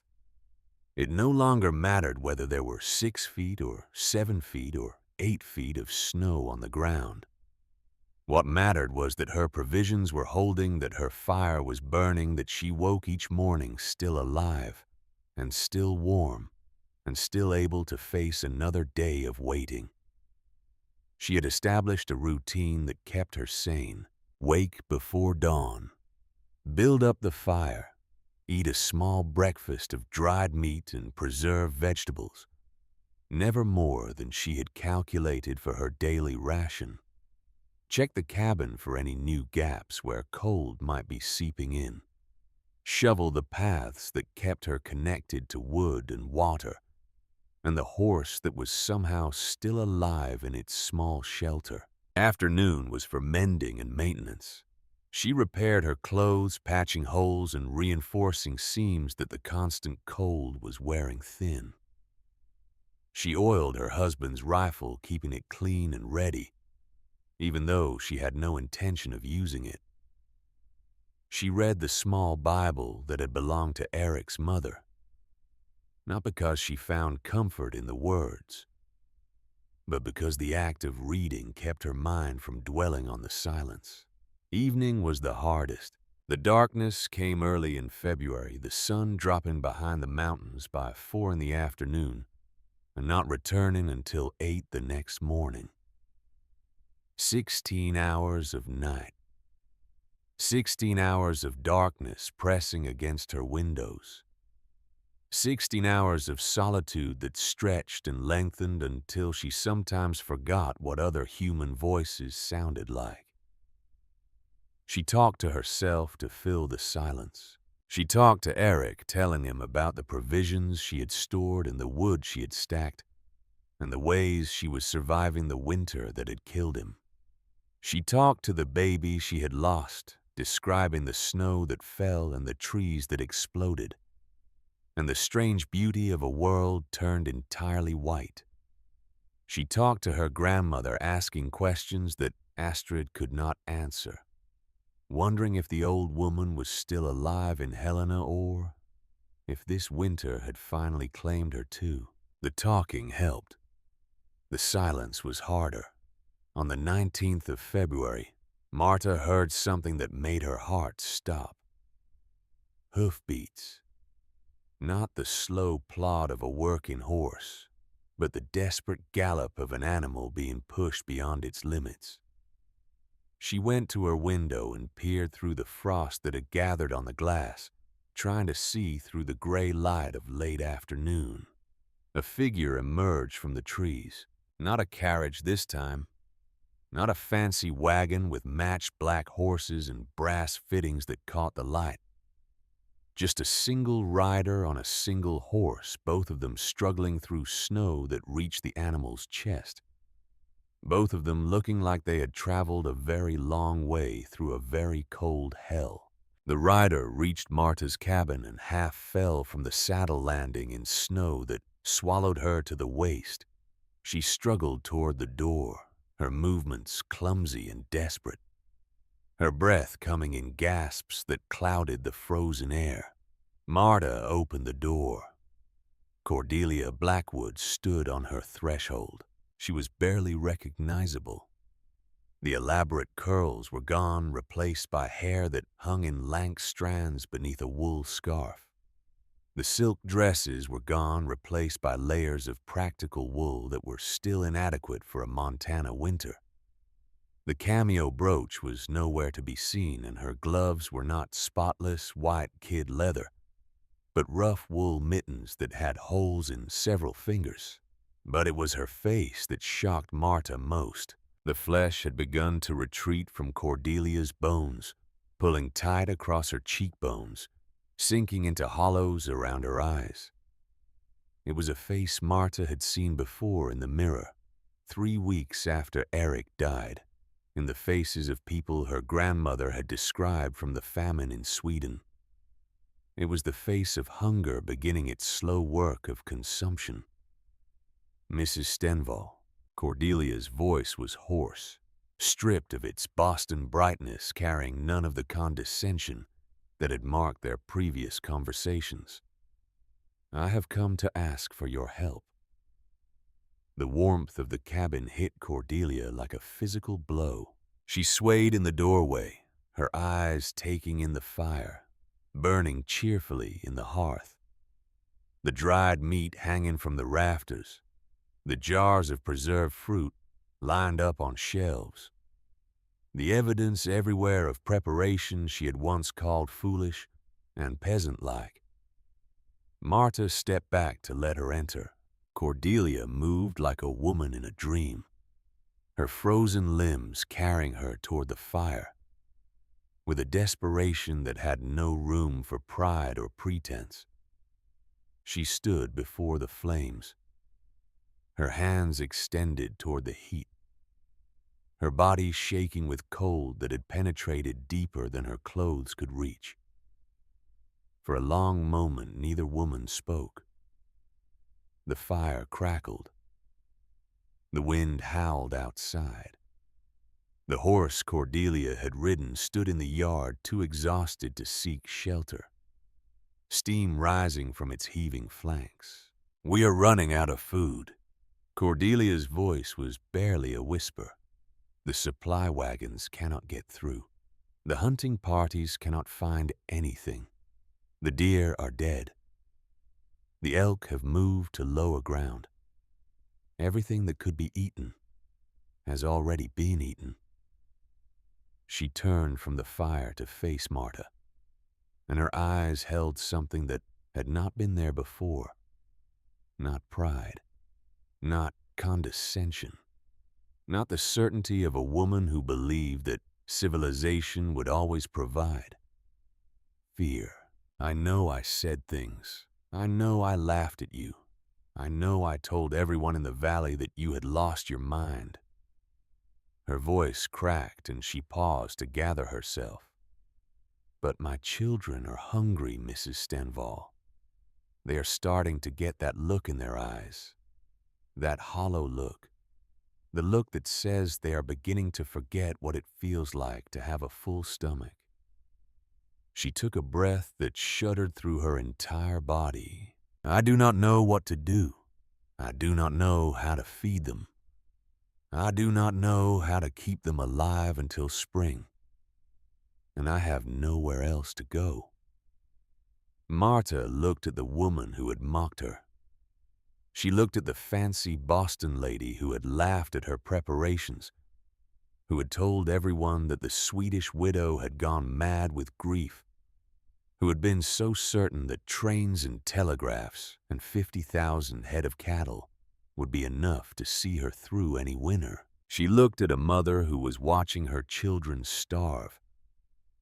It no longer mattered whether there were 6 feet or 7 feet or 8 feet of snow on the ground. What mattered was that her provisions were holding, that her fire was burning, that she woke each morning still alive and still warm and still able to face another day of waiting. She had established a routine that kept her sane. Wake before dawn, build up the fire, eat a small breakfast of dried meat and preserved vegetables, never more than she had calculated for her daily ration. Check the cabin for any new gaps where cold might be seeping in. Shovel the paths that kept her connected to wood and water, and the horse that was somehow still alive in its small shelter. Afternoon was for mending and maintenance. She repaired her clothes, patching holes and reinforcing seams that the constant cold was wearing thin. She oiled her husband's rifle, keeping it clean and ready, even though she had no intention of using it. She read the small Bible that had belonged to Eric's mother, not because she found comfort in the words, but because the act of reading kept her mind from dwelling on the silence. Evening was the hardest. The darkness came early in February, the sun dropping behind the mountains by 4 in the afternoon and not returning until 8 the next morning. 16 hours of night. 16 hours of darkness pressing against her windows. 16 hours of solitude that stretched and lengthened until she sometimes forgot what other human voices sounded like. She talked to herself to fill the silence. She talked to Eric, telling him about the provisions she had stored and the wood she had stacked, and the ways she was surviving the winter that had killed him. She talked to the baby she had lost, describing the snow that fell and the trees that exploded, and the strange beauty of a world turned entirely white. She talked to her grandmother, asking questions that Astrid could not answer, wondering if the old woman was still alive in Helena or if this winter had finally claimed her too. The talking helped. The silence was harder. On the 19th of February, Marta heard something that made her heart stop. Hoofbeats. Not the slow plod of a working horse, but the desperate gallop of an animal being pushed beyond its limits. She went to her window and peered through the frost that had gathered on the glass, trying to see through the gray light of late afternoon. A figure emerged from the trees. Not a carriage this time. Not a fancy wagon with matched black horses and brass fittings that caught the light. Just a single rider on a single horse, both of them struggling through snow that reached the animal's chest. Both of them looking like they had traveled a very long way through a very cold hell. The rider reached Marta's cabin and half fell from the saddle landing in snow that swallowed her to the waist. She struggled toward the door, her movements clumsy and desperate, her breath coming in gasps that clouded the frozen air. Marta opened the door. Cordelia Blackwood stood on her threshold. She was barely recognizable. The elaborate curls were gone, replaced by hair that hung in lank strands beneath a wool scarf. The silk dresses were gone, replaced by layers of practical wool that were still inadequate for a Montana winter. The cameo brooch was nowhere to be seen, and her gloves were not spotless white kid leather, but rough wool mittens that had holes in several fingers. But it was her face that shocked Marta most. The flesh had begun to retreat from Cordelia's bones, pulling tight across her cheekbones, sinking into hollows around her eyes. It was a face Marta had seen before in the mirror, 3 weeks after Eric died, in the faces of people her grandmother had described from the famine in Sweden. It was the face of hunger beginning its slow work of consumption. Mrs. Stenval, Cordelia's voice was hoarse, stripped of its Boston brightness, carrying none of the condescension that had marked their previous conversations. "I have come to ask for your help." The warmth of the cabin hit Cordelia like a physical blow. She swayed in the doorway, her eyes taking in the fire, burning cheerfully in the hearth. The dried meat hanging from the rafters, the jars of preserved fruit lined up on shelves. The evidence everywhere of preparation she had once called foolish and peasant-like. Marta stepped back to let her enter. Cordelia moved like a woman in a dream, her frozen limbs carrying her toward the fire, with a desperation that had no room for pride or pretense. She stood before the flames, her hands extended toward the heat, her body shaking with cold that had penetrated deeper than her clothes could reach. For a long moment, neither woman spoke. The fire crackled. The wind howled outside. The horse Cordelia had ridden stood in the yard, too exhausted to seek shelter, steam rising from its heaving flanks. "We are running out of food." Cordelia's voice was barely a whisper. "The supply wagons cannot get through. The hunting parties cannot find anything. The deer are dead. The elk have moved to lower ground. Everything that could be eaten has already been eaten." She turned from the fire to face Marta, and her eyes held something that had not been there before. Not pride, not condescension, not the certainty of a woman who believed that civilization would always provide. Fear. "I know I said things. I know I laughed at you. I know I told everyone in the valley that you had lost your mind." Her voice cracked and she paused to gather herself. "But my children are hungry, Mrs. Stenval. They are starting to get that look in their eyes, that hollow look, the look that says they are beginning to forget what it feels like to have a full stomach." She took a breath that shuddered through her entire body. "I do not know what to do. I do not know how to feed them. I do not know how to keep them alive until spring. And I have nowhere else to go." Marta looked at the woman who had mocked her. She looked at the fancy Boston lady who had laughed at her preparations, who had told everyone that the Swedish widow had gone mad with grief, who had been so certain that trains and telegraphs and 50,000 head of cattle would be enough to see her through any winter. She looked at a mother who was watching her children starve,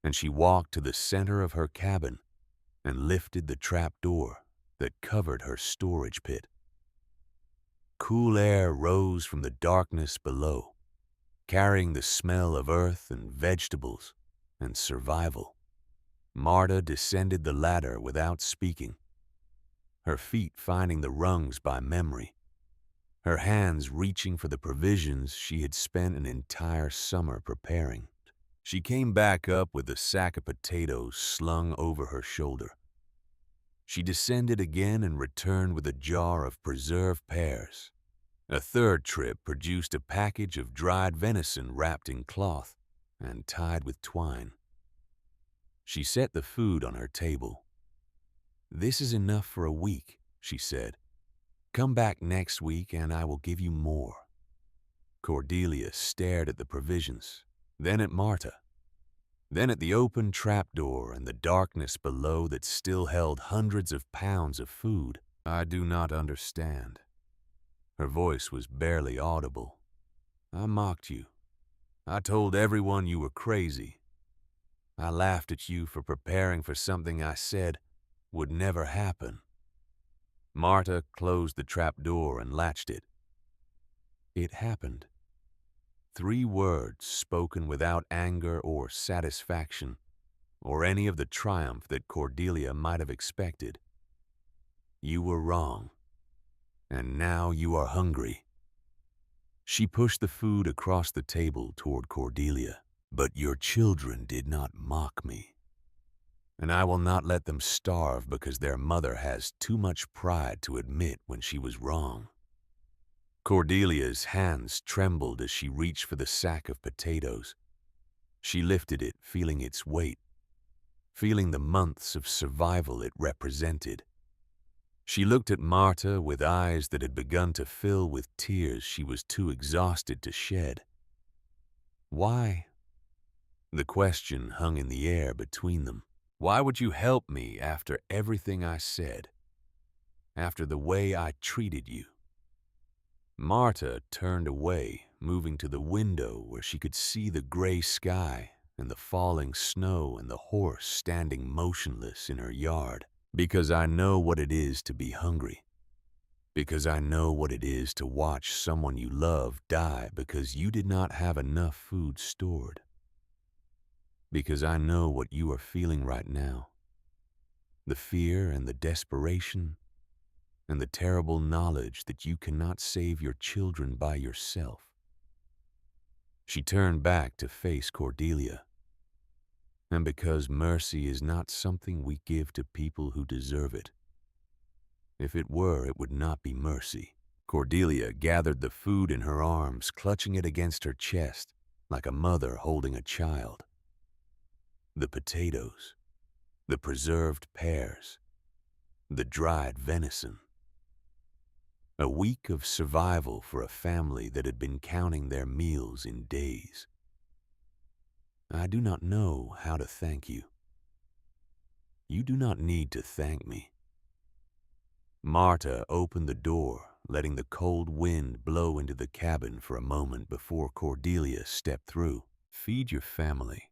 and she walked to the center of her cabin and lifted the trap door that covered her storage pit. Cool air rose from the darkness below, carrying the smell of earth and vegetables and survival. Marta descended the ladder without speaking, her feet finding the rungs by memory, her hands reaching for the provisions she had spent an entire summer preparing. She came back up with a sack of potatoes slung over her shoulder. She descended again and returned with a jar of preserved pears A third trip produced a package of dried venison wrapped in cloth and tied with twine. She set the food on her table. "This is enough for a week," she said. "Come back next week and I will give you more." Cordelia stared at the provisions, then at Marta, then at the open trapdoor and the darkness below that still held hundreds of pounds of food. "I do not understand." Her voice was barely audible. "I mocked you. I told everyone you were crazy. I laughed at you for preparing for something I said would never happen." Marta closed the trapdoor and latched it. It happened. 3 words spoken without anger or satisfaction, or any of the triumph that Cordelia might have expected. "You were wrong, and now you are hungry." She pushed the food across the table toward Cordelia. "But your children did not mock me, and I will not let them starve because their mother has too much pride to admit when she was wrong." Cordelia's hands trembled as she reached for the sack of potatoes. She lifted it, feeling its weight, feeling the months of survival it represented. She looked at Marta with eyes that had begun to fill with tears she was too exhausted to shed. "Why?" The question hung in the air between them. "Why would you help me after everything I said? After the way I treated you?" Marta turned away, moving to the window where she could see the gray sky and the falling snow and the horse standing motionless in her yard. "Because I know what it is to be hungry. Because I know what it is to watch someone you love die because you did not have enough food stored. Because I know what you are feeling right now. The fear and the desperation and the terrible knowledge that you cannot save your children by yourself." She turned back to face Cordelia. "And because mercy is not something we give to people who deserve it. If it were, it would not be mercy." Cordelia gathered the food in her arms, clutching it against her chest, like a mother holding a child. The potatoes, the preserved pears, the dried venison. A week of survival for a family that had been counting their meals in days. "I do not know how to thank you. You do not need to thank me." Marta opened the door, letting the cold wind blow into the cabin for a moment before Cordelia stepped through. "Feed your family.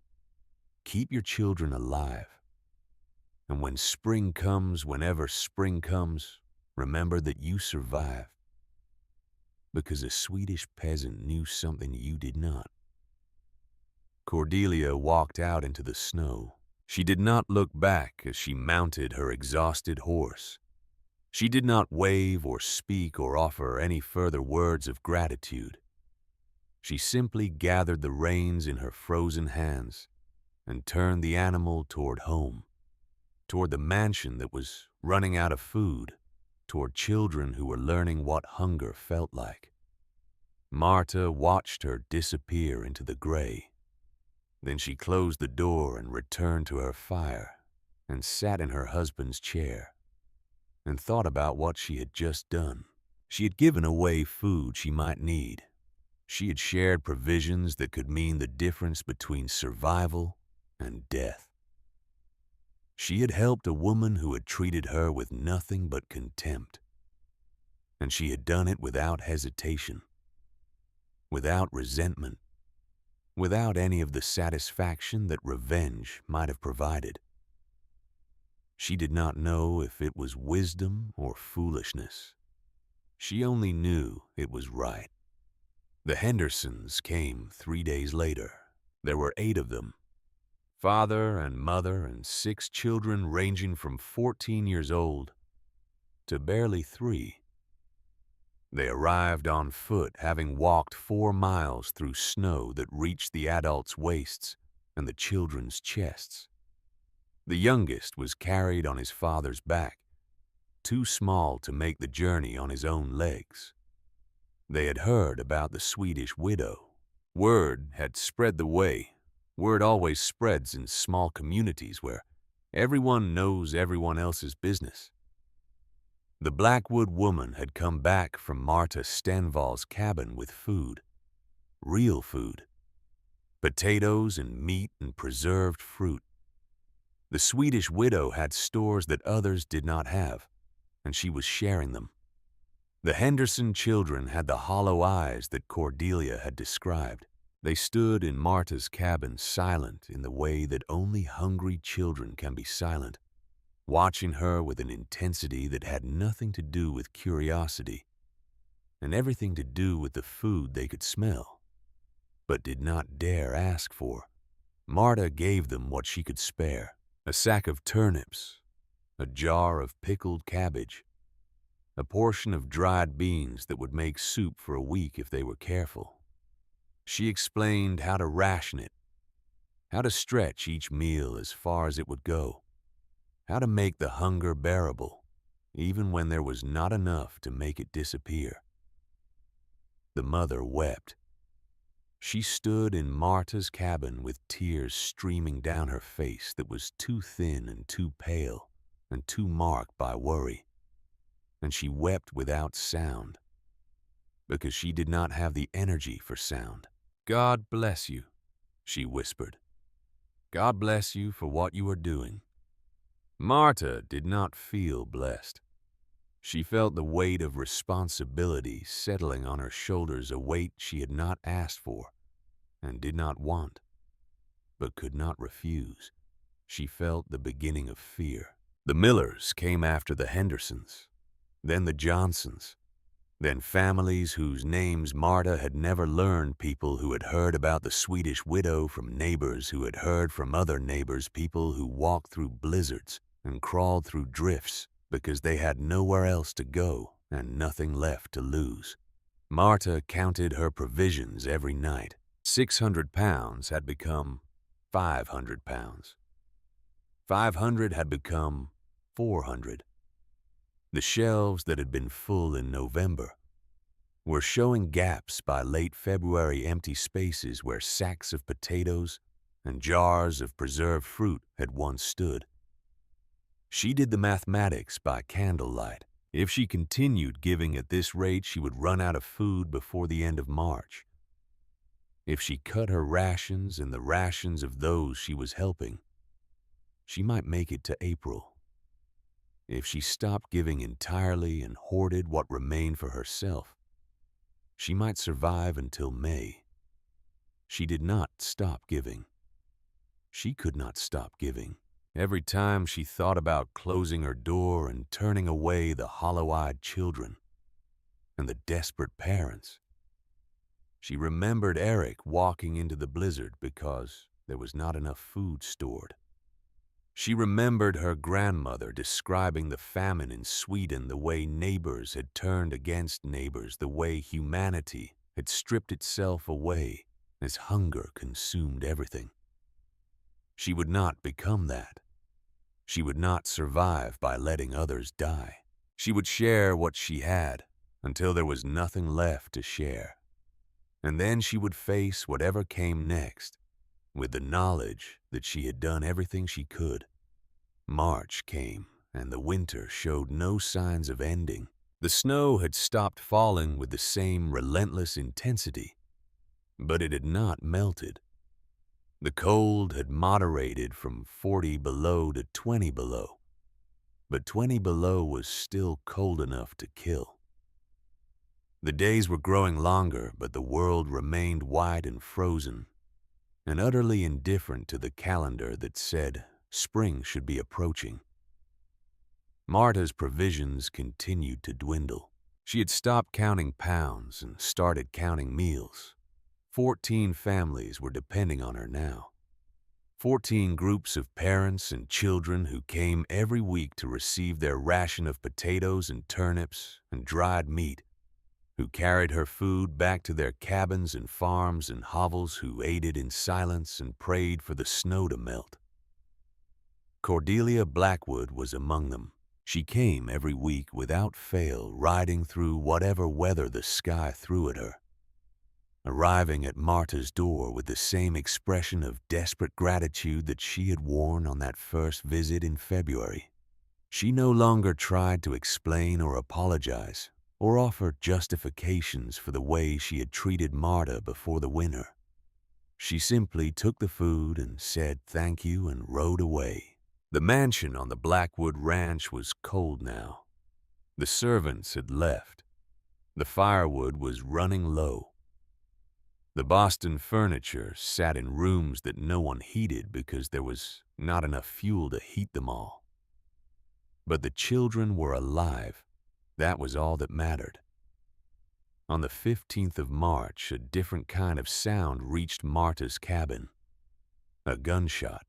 Keep your children alive. And when spring comes, whenever spring comes, remember that you survived. Because a Swedish peasant knew something you did not." Cordelia walked out into the snow. She did not look back as she mounted her exhausted horse. She did not wave or speak or offer any further words of gratitude. She simply gathered the reins in her frozen hands and turned the animal toward home, toward the mansion that was running out of food, toward children who were learning what hunger felt like. Marta watched her disappear into the gray. Then she closed the door and returned to her fire and sat in her husband's chair and thought about what she had just done. She had given away food she might need. She had shared provisions that could mean the difference between survival and death. She had helped a woman who had treated her with nothing but contempt. And she had done it without hesitation, without resentment, without any of the satisfaction that revenge might have provided. She did not know if it was wisdom or foolishness. She only knew it was right. The Hendersons came 3 days later. There were 8 of them. Father and mother and 6 children ranging from 14 years old to barely 3. They arrived on foot, having walked 4 miles through snow that reached the adults' waists and the children's chests. The youngest was carried on his father's back, too small to make the journey on his own legs. They had heard about the Swedish widow. Word had spread the way. Word always spreads in small communities where everyone knows everyone else's business. The Blackwood woman had come back from Marta Stenvall's cabin with food. Real food. Potatoes and meat and preserved fruit. The Swedish widow had stores that others did not have, and she was sharing them. The Henderson children had the hollow eyes that Cordelia had described. They stood in Marta's cabin silent in the way that only hungry children can be silent, watching her with an intensity that had nothing to do with curiosity and everything to do with the food they could smell, but did not dare ask for. Marta gave them what she could spare: a sack of turnips, a jar of pickled cabbage, a portion of dried beans that would make soup for a week if they were careful. She explained how to ration it, how to stretch each meal as far as it would go, how to make the hunger bearable, even when there was not enough to make it disappear. The mother wept. She stood in Marta's cabin with tears streaming down her face that was too thin and too pale and too marked by worry. And she wept without sound, because she did not have the energy for sound. "God bless you," she whispered. "God bless you for what you are doing." Marta did not feel blessed. She felt the weight of responsibility settling on her shoulders, a weight she had not asked for and did not want, but could not refuse. She felt the beginning of fear. The Millers came after the Hendersons, then the Johnsons, then families whose names Marta had never learned, people who had heard about the Swedish widow from neighbors who had heard from other neighbors, people who walked through blizzards and crawled through drifts because they had nowhere else to go and nothing left to lose. Marta counted her provisions every night. 600 pounds had become 500 pounds. 500 had become 400. The shelves that had been full in November were showing gaps by late February, empty spaces where sacks of potatoes and jars of preserved fruit had once stood. She did the mathematics by candlelight. If she continued giving at this rate, she would run out of food before the end of March. If she cut her rations and the rations of those she was helping, she might make it to April. If she stopped giving entirely and hoarded what remained for herself, she might survive until May. She did not stop giving. She could not stop giving. Every time she thought about closing her door and turning away the hollow-eyed children and the desperate parents, she remembered Eric walking into the blizzard because there was not enough food stored. She remembered her grandmother describing the famine in Sweden, the way neighbors had turned against neighbors, the way humanity had stripped itself away as hunger consumed everything. She would not become that. She would not survive by letting others die. She would share what she had until there was nothing left to share. And then she would face whatever came next with the knowledge that she had done everything she could. March came, and the winter showed no signs of ending. The snow had stopped falling with the same relentless intensity, but it had not melted. The cold had moderated from 40 below to 20 below, but 20 below was still cold enough to kill. The days were growing longer, but the world remained white and frozen, and utterly indifferent to the calendar that said spring should be approaching. Marta's provisions continued to dwindle. She had stopped counting pounds and started counting meals. 14 families were depending on her now. 14 groups of parents and children who came every week to receive their ration of potatoes and turnips and dried meat, who carried her food back to their cabins and farms and hovels, who ate it in silence and prayed for the snow to melt. Cordelia Blackwood was among them. She came every week without fail, riding through whatever weather the sky threw at her, arriving at Marta's door with the same expression of desperate gratitude that she had worn on that first visit in February. She no longer tried to explain or apologize or offer justifications for the way she had treated Marta before the winter. She simply took the food and said thank you and rode away. The mansion on the Blackwood Ranch was cold now. The servants had left. The firewood was running low. The Boston furniture sat in rooms that no one heated because there was not enough fuel to heat them all. But the children were alive. That was all that mattered. On the 15th of March, a different kind of sound reached Marta's cabin. A gunshot.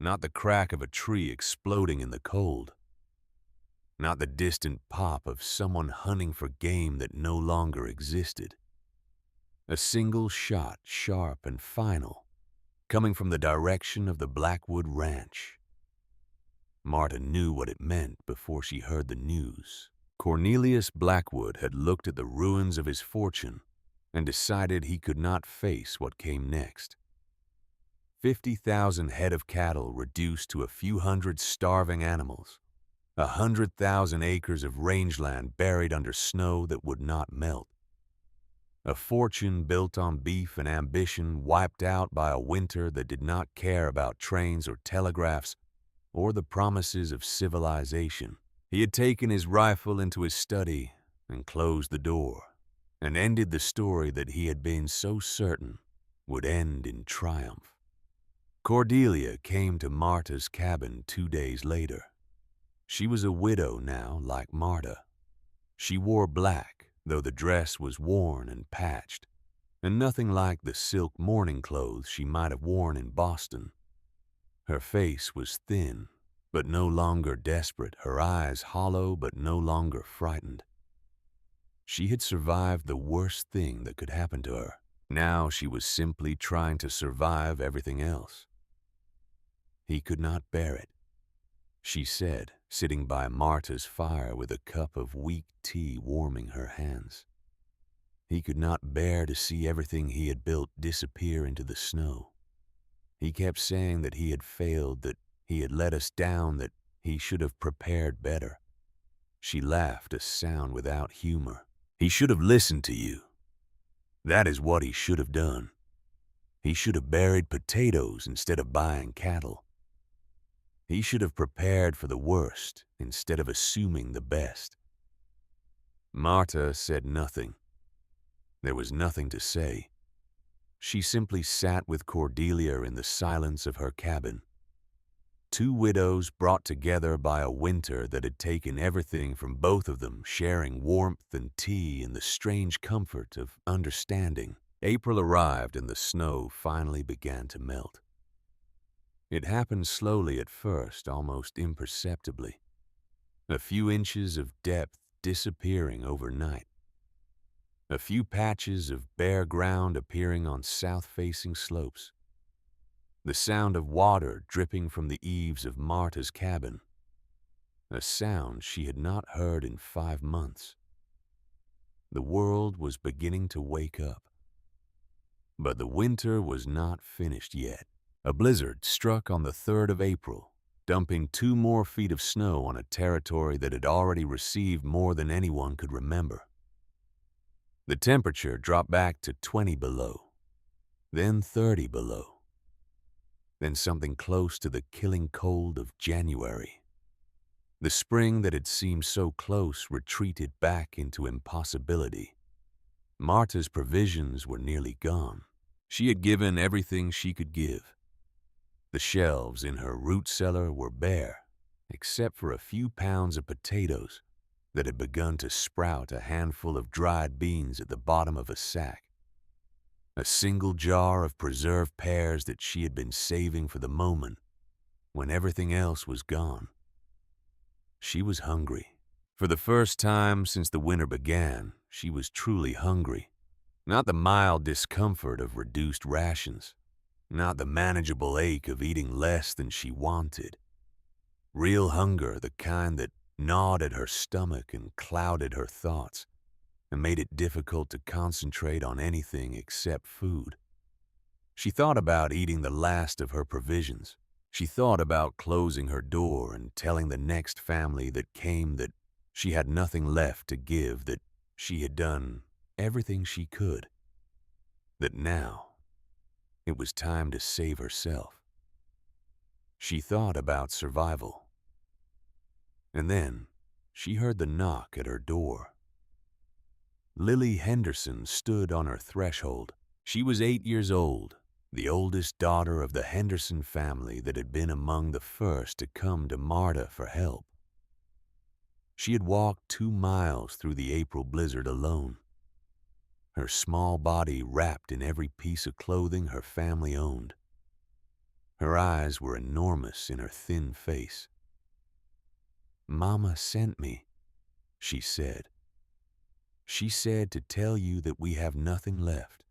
Not the crack of a tree exploding in the cold. Not the distant pop of someone hunting for game that no longer existed. A single shot, sharp and final, coming from the direction of the Blackwood Ranch. Marta knew what it meant before she heard the news. Cornelius Blackwood had looked at the ruins of his fortune and decided he could not face what came next. 50,000 head of cattle reduced to a few hundred starving animals. 100,000 acres of rangeland buried under snow that would not melt. A fortune built on beef and ambition wiped out by a winter that did not care about trains or telegraphs or the promises of civilization. He had taken his rifle into his study and closed the door and ended the story that he had been so certain would end in triumph. Cordelia came to Marta's cabin 2 days later. She was a widow now, like Marta. She wore black, though the dress was worn and patched, and nothing like the silk mourning clothes she might have worn in Boston. Her face was thin, but no longer desperate, her eyes hollow, but no longer frightened. She had survived the worst thing that could happen to her. Now she was simply trying to survive everything else. He could not bear it, she said, sitting by Marta's fire with a cup of weak tea warming her hands. He could not bear to see everything he had built disappear into the snow. He kept saying that he had failed, that he had let us down, that he should have prepared better. She laughed, a sound without humor. He should have listened to you. That is what he should have done. He should have buried potatoes instead of buying cattle. He should have prepared for the worst instead of assuming the best. Marta said nothing. There was nothing to say. She simply sat with Cordelia in the silence of her cabin. Two widows brought together by a winter that had taken everything from both of them, sharing warmth and tea and the strange comfort of understanding. April arrived and the snow finally began to melt. It happened slowly at first, almost imperceptibly. A few inches of depth disappearing overnight. A few patches of bare ground appearing on south-facing slopes. The sound of water dripping from the eaves of Marta's cabin. A sound she had not heard in 5 months. The world was beginning to wake up. But the winter was not finished yet. A blizzard struck on the 3rd of April, dumping 2 more feet of snow on a territory that had already received more than anyone could remember. The temperature dropped back to 20 below, then 30 below, then something close to the killing cold of January. The spring that had seemed so close retreated back into impossibility. Marta's provisions were nearly gone. She had given everything she could give. The shelves in her root cellar were bare, except for a few pounds of potatoes that had begun to sprout, a handful of dried beans at the bottom of a sack, a single jar of preserved pears that she had been saving for the moment when everything else was gone. She was hungry. For the first time since the winter began, she was truly hungry. Not the mild discomfort of reduced rations. Not the manageable ache of eating less than she wanted. Real hunger, the kind that gnawed at her stomach and clouded her thoughts, and made it difficult to concentrate on anything except food. She thought about eating the last of her provisions. She thought about closing her door and telling the next family that came that she had nothing left to give, that she had done everything she could, that now it was time to save herself. She thought about survival. And then she heard the knock at her door. Lily Henderson stood on her threshold. She was 8 years old, the oldest daughter of the Henderson family that had been among the first to come to Marta for help. She had walked 2 miles through the April blizzard alone, her small body wrapped in every piece of clothing her family owned. Her eyes were enormous in her thin face. "Mama sent me," she said. "She said to tell you that we have nothing left.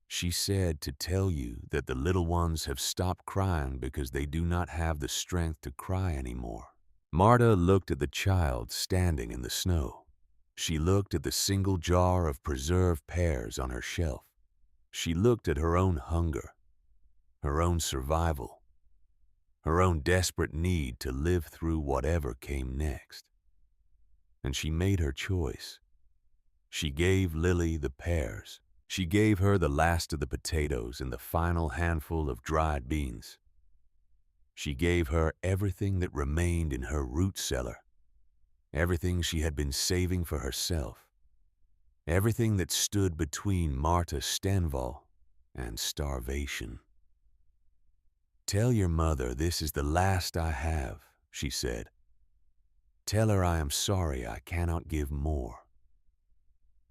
She said to tell you that the little ones have stopped crying because they do not have the strength to cry anymore." Marta looked at the child standing in the snow. She looked at the single jar of preserved pears on her shelf. She looked at her own hunger, her own survival, her own desperate need to live through whatever came next. And she made her choice. She gave Lily the pears. She gave her the last of the potatoes and the final handful of dried beans. She gave her everything that remained in her root cellar, everything she had been saving for herself, everything that stood between Marta Stenval and starvation. "Tell your mother this is the last I have," she said. "Tell her I am sorry I cannot give more."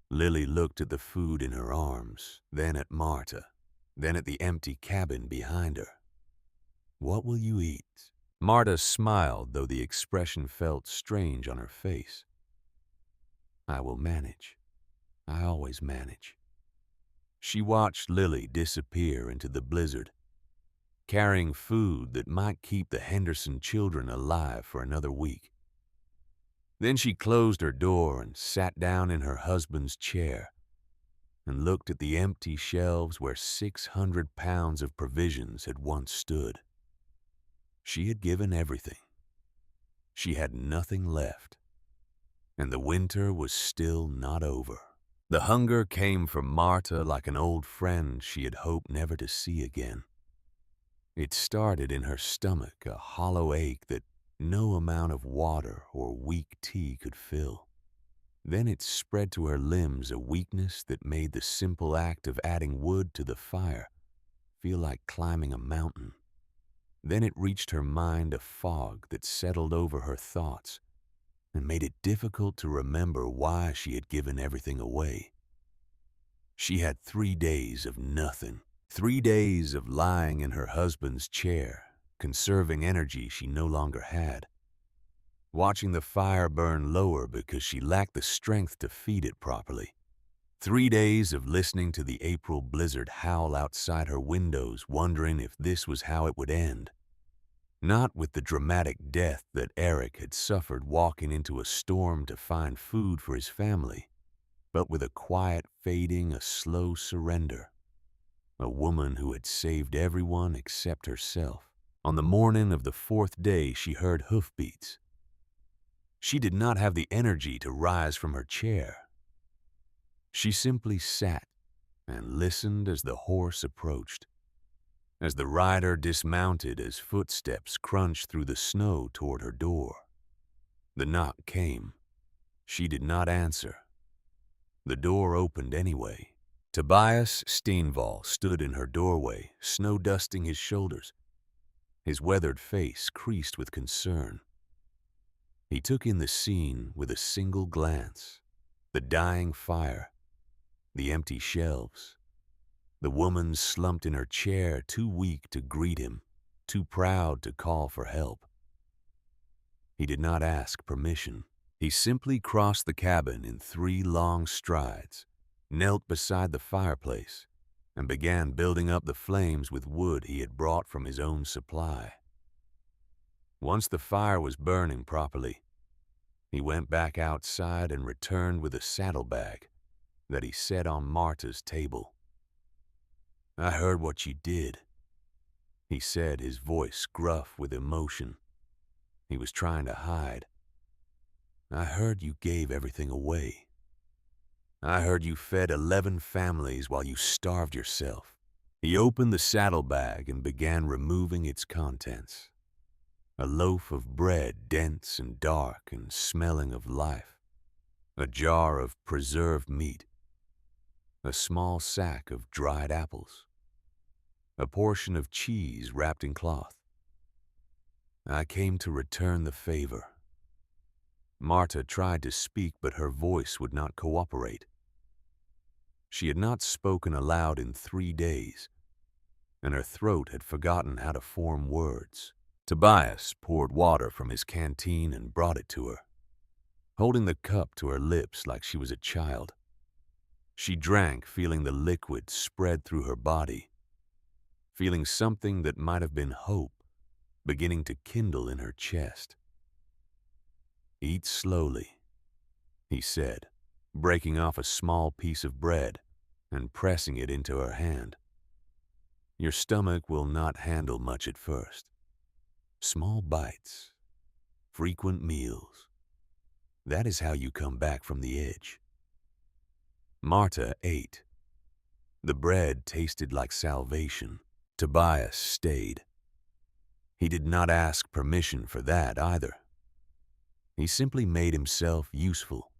Lily looked at the food in her arms, then at Marta, then at the empty cabin behind her. "What will you eat?" Marta smiled, though the expression felt strange on her face. "I will manage. I always manage." She watched Lily disappear into the blizzard, carrying food that might keep the Henderson children alive for another week. Then she closed her door and sat down in her husband's chair and looked at the empty shelves where 600 pounds of provisions had once stood. She had given everything. She had nothing left, and the winter was still not over. The hunger came for Marta like an old friend she had hoped never to see again. It started in her stomach, a hollow ache that no amount of water or weak tea could fill. Then it spread to her limbs, a weakness that made the simple act of adding wood to the fire feel like climbing a mountain. Then it reached her mind, a fog that settled over her thoughts and made it difficult to remember why she had given everything away. She had 3 days of nothing, 3 days of lying in her husband's chair, conserving energy she no longer had, watching the fire burn lower because she lacked the strength to feed it properly. 3 days of listening to the April blizzard howl outside her windows, wondering if this was how it would end. Not with the dramatic death that Eric had suffered walking into a storm to find food for his family, but with a quiet fading, a slow surrender. A woman who had saved everyone except herself. On the morning of the 4th day, she heard hoofbeats. She did not have the energy to rise from her chair. She simply sat and listened as the horse approached, as the rider dismounted, as footsteps crunched through the snow toward her door. The knock came. She did not answer. The door opened anyway. Tobias Steenval stood in her doorway, snow dusting his shoulders, his weathered face creased with concern. He took in the scene with a single glance: the dying fire, the empty shelves, the woman slumped in her chair, too weak to greet him, too proud to call for help. He did not ask permission. He simply crossed the cabin in 3 long strides, knelt beside the fireplace, and began building up the flames with wood he had brought from his own supply. Once the fire was burning properly, he went back outside and returned with a saddlebag that he set on Marta's table. "I heard what you did," he said, his voice gruff with emotion. He was trying to hide. "I heard you gave everything away. I heard you fed 11 families while you starved yourself." He opened the saddlebag and began removing its contents. A loaf of bread, dense and dark and smelling of life. A jar of preserved meat. A small sack of dried apples. A portion of cheese wrapped in cloth. "I came to return the favor." Marta tried to speak, but her voice would not cooperate. She had not spoken aloud in 3 days, and her throat had forgotten how to form words. Tobias poured water from his canteen and brought it to her, holding the cup to her lips like she was a child. She drank, feeling the liquid spread through her body, feeling something that might have been hope beginning to kindle in her chest. "Eat slowly," he said, breaking off a small piece of bread and pressing it into her hand. "Your stomach will not handle much at first. Small bites, frequent meals. That is how you come back from the edge." Marta ate. The bread tasted like salvation. Tobias stayed. He did not ask permission for that either. He simply made himself useful,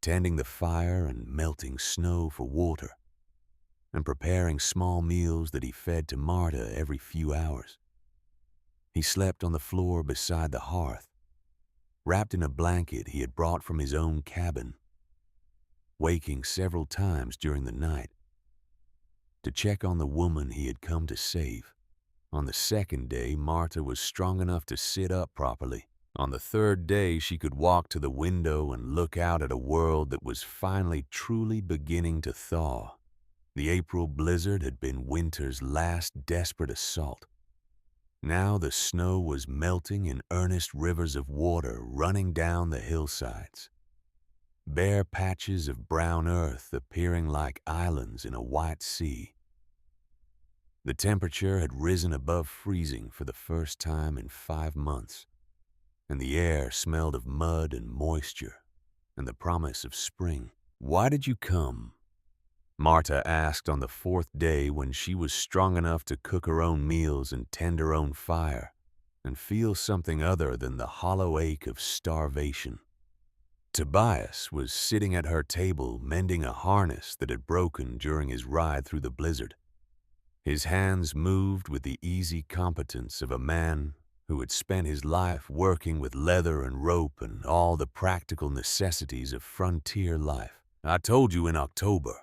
tending the fire and melting snow for water, and preparing small meals that he fed to Marta every few hours. He slept on the floor beside the hearth, wrapped in a blanket he had brought from his own cabin, waking several times during the night to check on the woman he had come to save. On the second day, Marta was strong enough to sit up properly. On the third day, she could walk to the window and look out at a world that was finally truly beginning to thaw. The April blizzard had been winter's last desperate assault. Now the snow was melting in earnest rivers of water running down the hillsides. Bare patches of brown earth appearing like islands in a white sea. The temperature had risen above freezing for the first time in 5 months, and the air smelled of mud and moisture and the promise of spring. "Why did you come?" Marta asked on the 4th day, when she was strong enough to cook her own meals and tend her own fire and feel something other than the hollow ache of starvation. Tobias was sitting at her table mending a harness that had broken during his ride through the blizzard. His hands moved with the easy competence of a man who had spent his life working with leather and rope and all the practical necessities of frontier life. "I told you in October.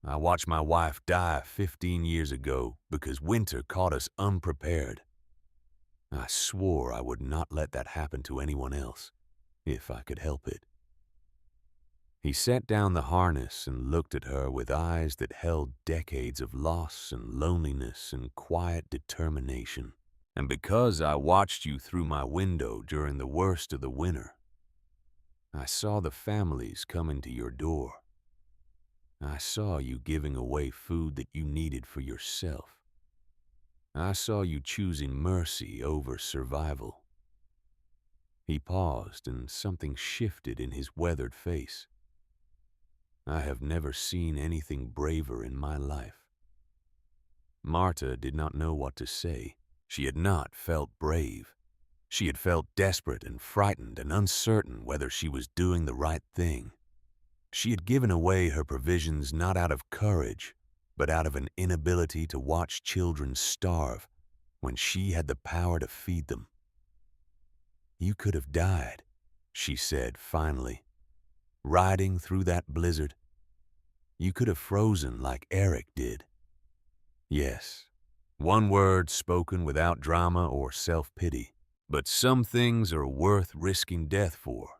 I watched my wife die 15 years ago because winter caught us unprepared. I swore I would not let that happen to anyone else, if I could help it." He set down the harness and looked at her with eyes that held decades of loss and loneliness and quiet determination. "And because I watched you through my window during the worst of the winter, I saw the families coming to your door. I saw you giving away food that you needed for yourself. I saw you choosing mercy over survival." He paused, and something shifted in his weathered face. "I have never seen anything braver in my life." Marta did not know what to say. She had not felt brave. She had felt desperate and frightened and uncertain whether she was doing the right thing. She had given away her provisions not out of courage, but out of an inability to watch children starve when she had the power to feed them. "You could have died," she said finally, "riding through that blizzard. You could have frozen like Eric did." Yes, one word spoken without drama or self-pity. But some things are worth risking death for.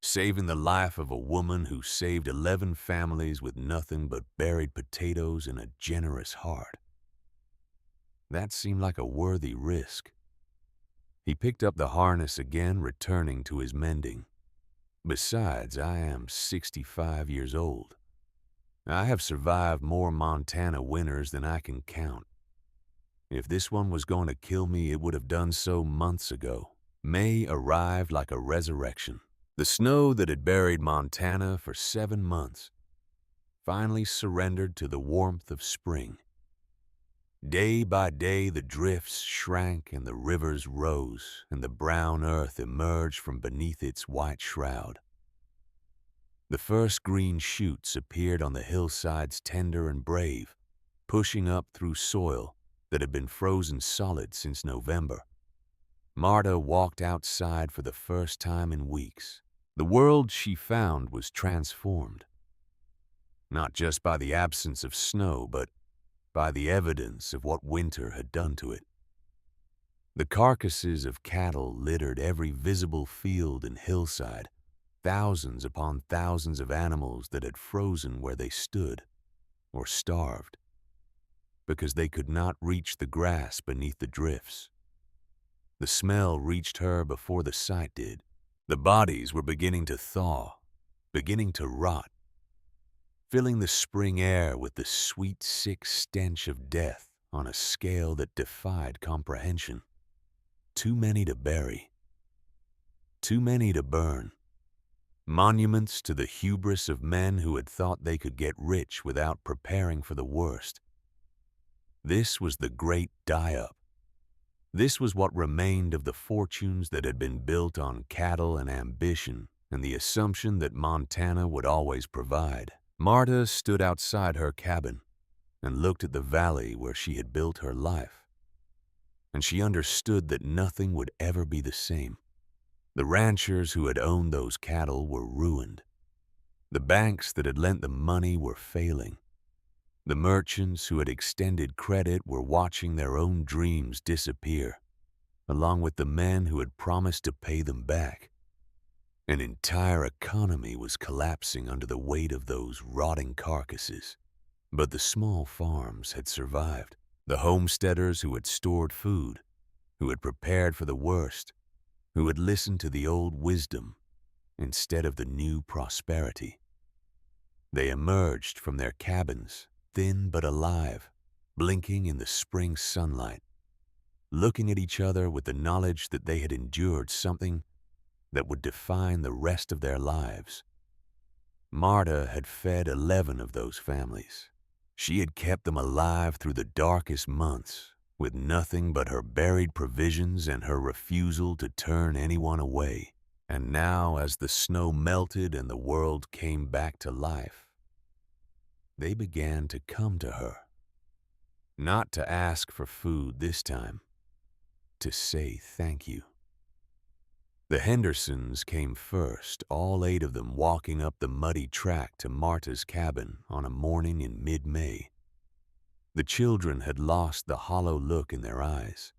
Saving the life of a woman who saved 11 families with nothing but buried potatoes and a generous heart. That seemed like a worthy risk. He picked up the harness again, returning to his mending. Besides, I am 65 years old. I have survived more Montana winters than I can count. If this one was going to kill me, it would have done so months ago. May arrived like a resurrection. The snow that had buried Montana for 7 months finally surrendered to the warmth of spring. Day by day, the drifts shrank and the rivers rose, and the brown earth emerged from beneath its white shroud. The first green shoots appeared on the hillsides, tender and brave, pushing up through soil that had been frozen solid since November. Marta walked outside for the first time in weeks. The world she found was transformed, not just by the absence of snow, but by the evidence of what winter had done to it. The carcasses of cattle littered every visible field and hillside, thousands upon thousands of animals that had frozen where they stood, or starved, because they could not reach the grass beneath the drifts. The smell reached her before the sight did. The bodies were beginning to thaw, beginning to rot, filling the spring air with the sweet, sick stench of death on a scale that defied comprehension. Too many to bury. Too many to burn. Monuments to the hubris of men who had thought they could get rich without preparing for the worst. This was the great die-up. This was what remained of the fortunes that had been built on cattle and ambition and the assumption that Montana would always provide. Marta stood outside her cabin and looked at the valley where she had built her life, and she understood that nothing would ever be the same. The ranchers who had owned those cattle were ruined. The banks that had lent them money were failing. The merchants who had extended credit were watching their own dreams disappear, along with the men who had promised to pay them back. An entire economy was collapsing under the weight of those rotting carcasses. But the small farms had survived. The homesteaders who had stored food, who had prepared for the worst, who had listened to the old wisdom instead of the new prosperity. They emerged from their cabins, thin but alive, blinking in the spring sunlight, looking at each other with the knowledge that they had endured something that would define the rest of their lives. Marta had fed 11 of those families. She had kept them alive through the darkest months, with nothing but her buried provisions and her refusal to turn anyone away. And now, as the snow melted and the world came back to life, they began to come to her. Not to ask for food this time, to say thank you. The Hendersons came first, all 8 of them walking up the muddy track to Marta's cabin on a morning in mid-May. The children had lost the hollow look in their eyes.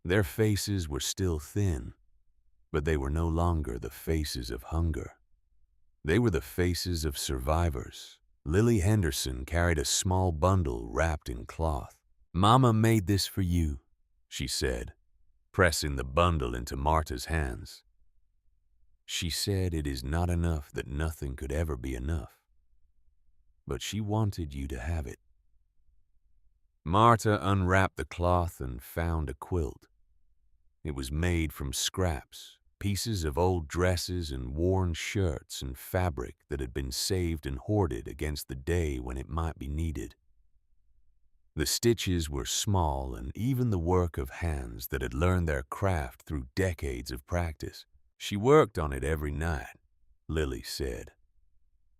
Their faces were still thin, but they were no longer the faces of hunger. They were the faces of survivors. Lily Henderson carried a small bundle wrapped in cloth. "Mama made this for you," she said, pressing the bundle into Marta's hands. She said it is not enough that nothing could ever be enough, but she wanted you to have it. Marta unwrapped the cloth and found a quilt. It was made from scraps, pieces of old dresses and worn shirts and fabric that had been saved and hoarded against the day when it might be needed. The stitches were small and even the work of hands that had learned their craft through decades of practice. She worked on it every night, Lily said.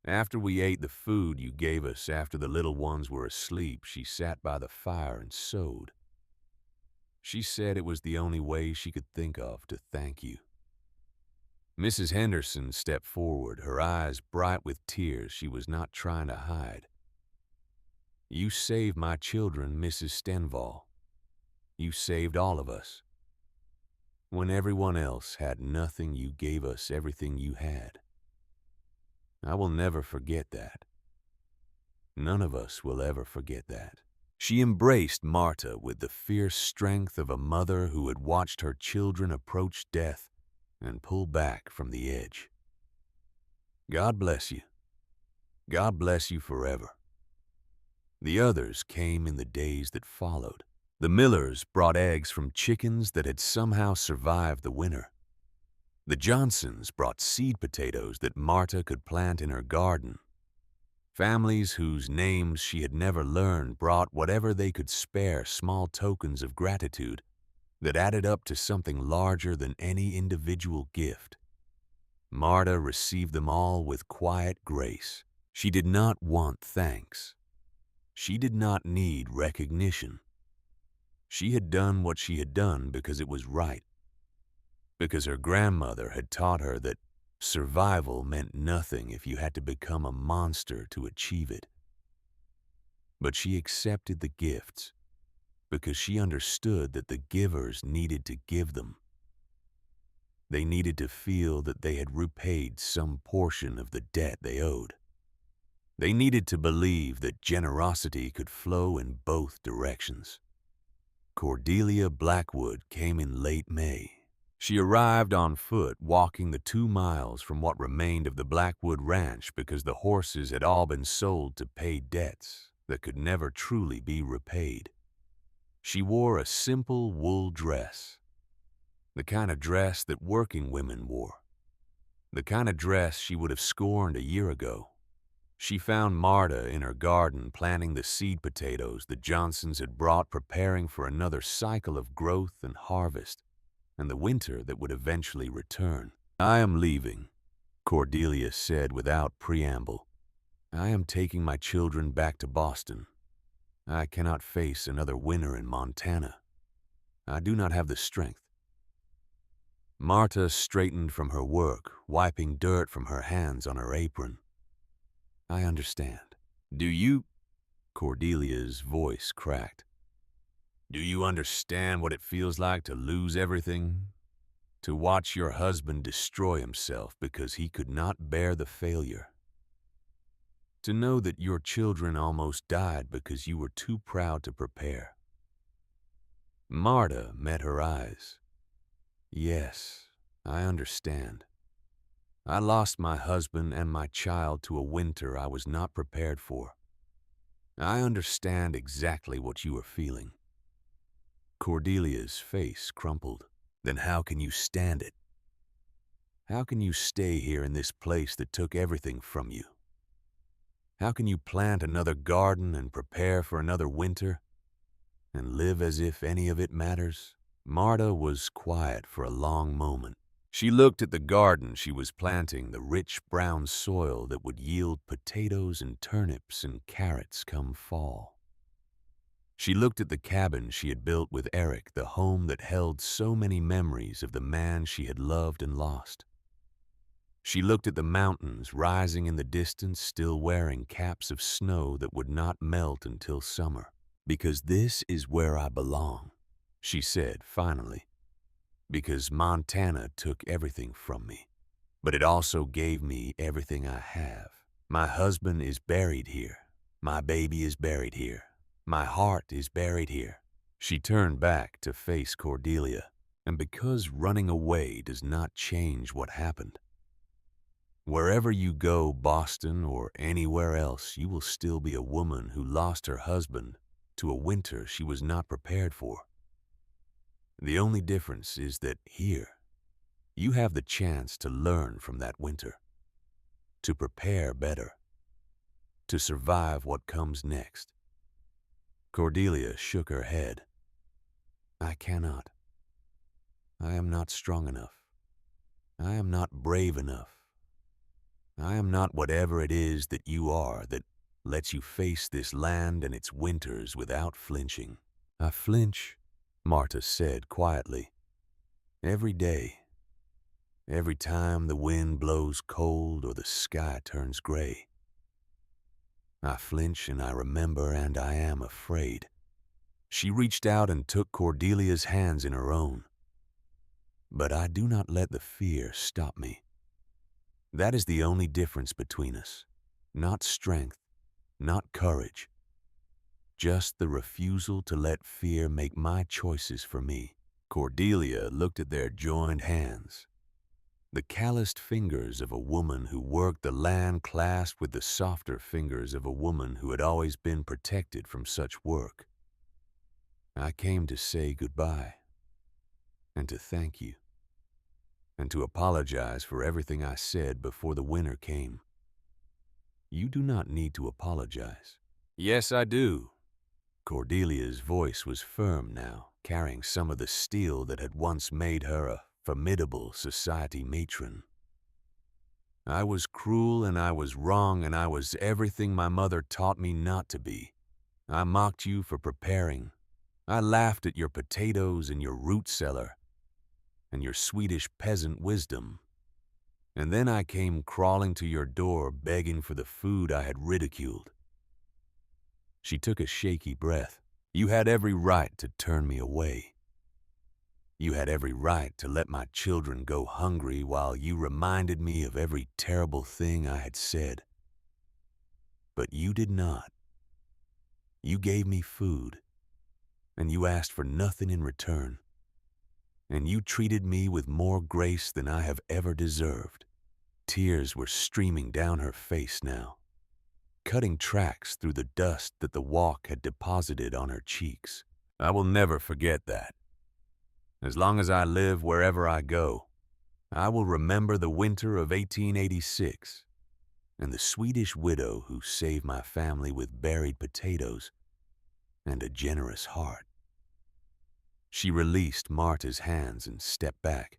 After we ate the food you gave us after the little ones were asleep, she sat by the fire and sewed. She said it was the only way she could think of to thank you. Mrs. Henderson stepped forward, her eyes bright with tears she was not trying to hide. "You saved my children, Mrs. Stenval. You saved all of us. When everyone else had nothing, you gave us everything you had. I will never forget that. None of us will ever forget that." She embraced Marta with the fierce strength of a mother who had watched her children approach death and pull back from the edge. God bless you. God bless you forever. The others came in the days that followed. The Millers brought eggs from chickens that had somehow survived the winter. The Johnsons brought seed potatoes that Marta could plant in her garden. Families whose names she had never learned brought whatever they could spare, small tokens of gratitude that added up to something larger than any individual gift. Marta received them all with quiet grace. She did not want thanks. She did not need recognition. She had done what she had done because it was right, because her grandmother had taught her that survival meant nothing if you had to become a monster to achieve it. But she accepted the gifts because she understood that the givers needed to give them. They needed to feel that they had repaid some portion of the debt they owed. They needed to believe that generosity could flow in both directions. Cordelia Blackwood came in late May. She arrived on foot, walking the 2 miles from what remained of the Blackwood Ranch because the horses had all been sold to pay debts that could never truly be repaid. She wore a simple wool dress, the kind of dress that working women wore, the kind of dress she would have scorned a year ago. She found Marta in her garden planting the seed potatoes the Johnsons had brought, preparing for another cycle of growth and harvest, and the winter that would eventually return. "I am leaving," Cordelia said without preamble. "I am taking my children back to Boston. I cannot face another winter in Montana. I do not have the strength." Marta straightened from her work, wiping dirt from her hands on her apron. "I understand." "Do you?" Cordelia's voice cracked. "Do you understand what it feels like to lose everything? To watch your husband destroy himself because he could not bear the failure? To know that your children almost died because you were too proud to prepare?" Marta met her eyes. "Yes, I understand. I lost my husband and my child to a winter I was not prepared for. I understand exactly what you are feeling." Cordelia's face crumpled. "Then how can you stand it? How can you stay here in this place that took everything from you? How can you plant another garden and prepare for another winter and live as if any of it matters?" Marta was quiet for a long moment. She looked at the garden she was planting, the rich brown soil that would yield potatoes and turnips and carrots come fall. She looked at the cabin she had built with Eric, the home that held so many memories of the man she had loved and lost. She looked at the mountains rising in the distance, still wearing caps of snow that would not melt until summer. "Because this is where I belong," she said finally. "Because Montana took everything from me, but it also gave me everything I have. My husband is buried here. My baby is buried here. My heart is buried here." She turned back to face Cordelia. "And because running away does not change what happened. Wherever you go, Boston or anywhere else, you will still be a woman who lost her husband to a winter she was not prepared for. The only difference is that here, you have the chance to learn from that winter, to prepare better, to survive what comes next." Cordelia shook her head. "I cannot. I am not strong enough. I am not brave enough. I am not whatever it is that you are that lets you face this land and its winters without flinching." "I flinch," Marta said quietly. "Every day. Every time the wind blows cold or the sky turns gray. I flinch and I remember and I am afraid." She reached out and took Cordelia's hands in her own. "But I do not let the fear stop me. That is the only difference between us. Not strength, not courage, just the refusal to let fear make my choices for me. Cordelia looked at their joined hands, the calloused fingers of a woman who worked the land clasped with the softer fingers of a woman who had always been protected from such work. I came to say goodbye, and to thank you, and to apologize for everything I said before the winter came. You do not need to apologize. Yes, I do. Cordelia's voice was firm now, carrying some of the steel that had once made her a formidable society matron. I was cruel and I was wrong and I was everything my mother taught me not to be. I mocked you for preparing. I laughed at your potatoes and your root cellar and your Swedish peasant wisdom. And then I came crawling to your door begging for the food I had ridiculed. She took a shaky breath. You had every right to turn me away. You had every right to let my children go hungry while you reminded me of every terrible thing I had said. But you did not. You gave me food, and you asked for nothing in return. And you treated me with more grace than I have ever deserved. Tears were streaming down her face now, cutting tracks through the dust that the walk had deposited on her cheeks. I will never forget that. As long as I live wherever I go, I will remember the winter of 1886 and the Swedish widow who saved my family with buried potatoes and a generous heart. She released Marta's hands and stepped back.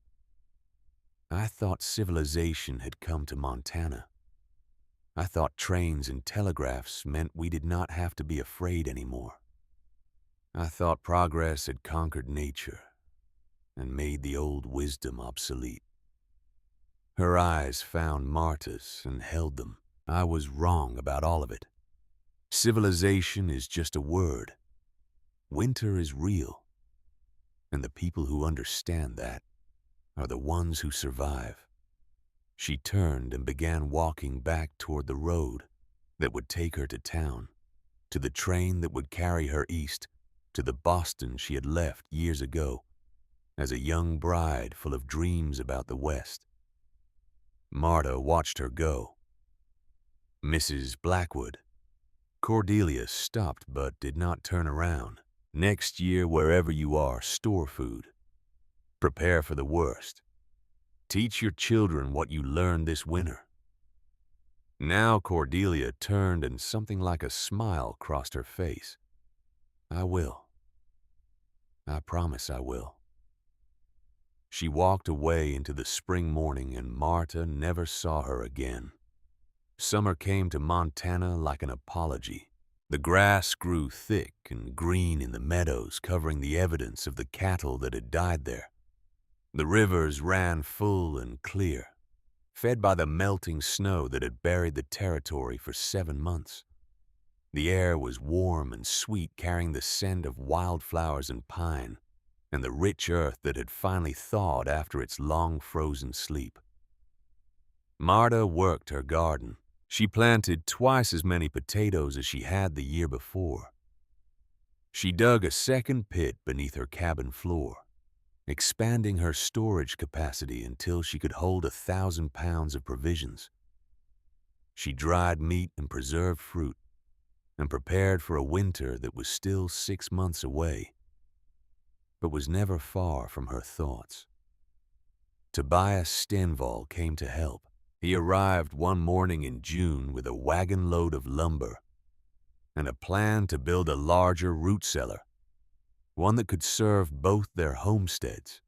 I thought civilization had come to Montana. I thought trains and telegraphs meant we did not have to be afraid anymore. I thought progress had conquered nature and made the old wisdom obsolete. Her eyes found Marta's and held them. I was wrong about all of it. Civilization is just a word. Winter is real. And the people who understand that are the ones who survive. She turned and began walking back toward the road that would take her to town, to the train that would carry her east, to the Boston she had left years ago, as a young bride full of dreams about the West. Marta watched her go. Mrs. Blackwood. Cordelia stopped but did not turn around. Next year, wherever you are, store food. Prepare for the worst. Teach your children what you learned this winter. Now Cordelia turned and something like a smile crossed her face. I will. I promise I will. She walked away into the spring morning and Marta never saw her again. Summer came to Montana like an apology. The grass grew thick and green in the meadows covering the evidence of the cattle that had died there. The rivers ran full and clear, fed by the melting snow that had buried the territory for 7 months. The air was warm and sweet, carrying the scent of wildflowers and pine, and the rich earth that had finally thawed after its long frozen sleep. Marta worked her garden. She planted twice as many potatoes as she had the year before. She dug a second pit beneath her cabin floor, expanding her storage capacity until she could hold 1,000 pounds of provisions. She dried meat and preserved fruit, and prepared for a winter that was still 6 months away, but was never far from her thoughts. Tobias Stenval came to help. He arrived one morning in June with a wagon load of lumber and a plan to build a larger root cellar, one that could serve both their homesteads.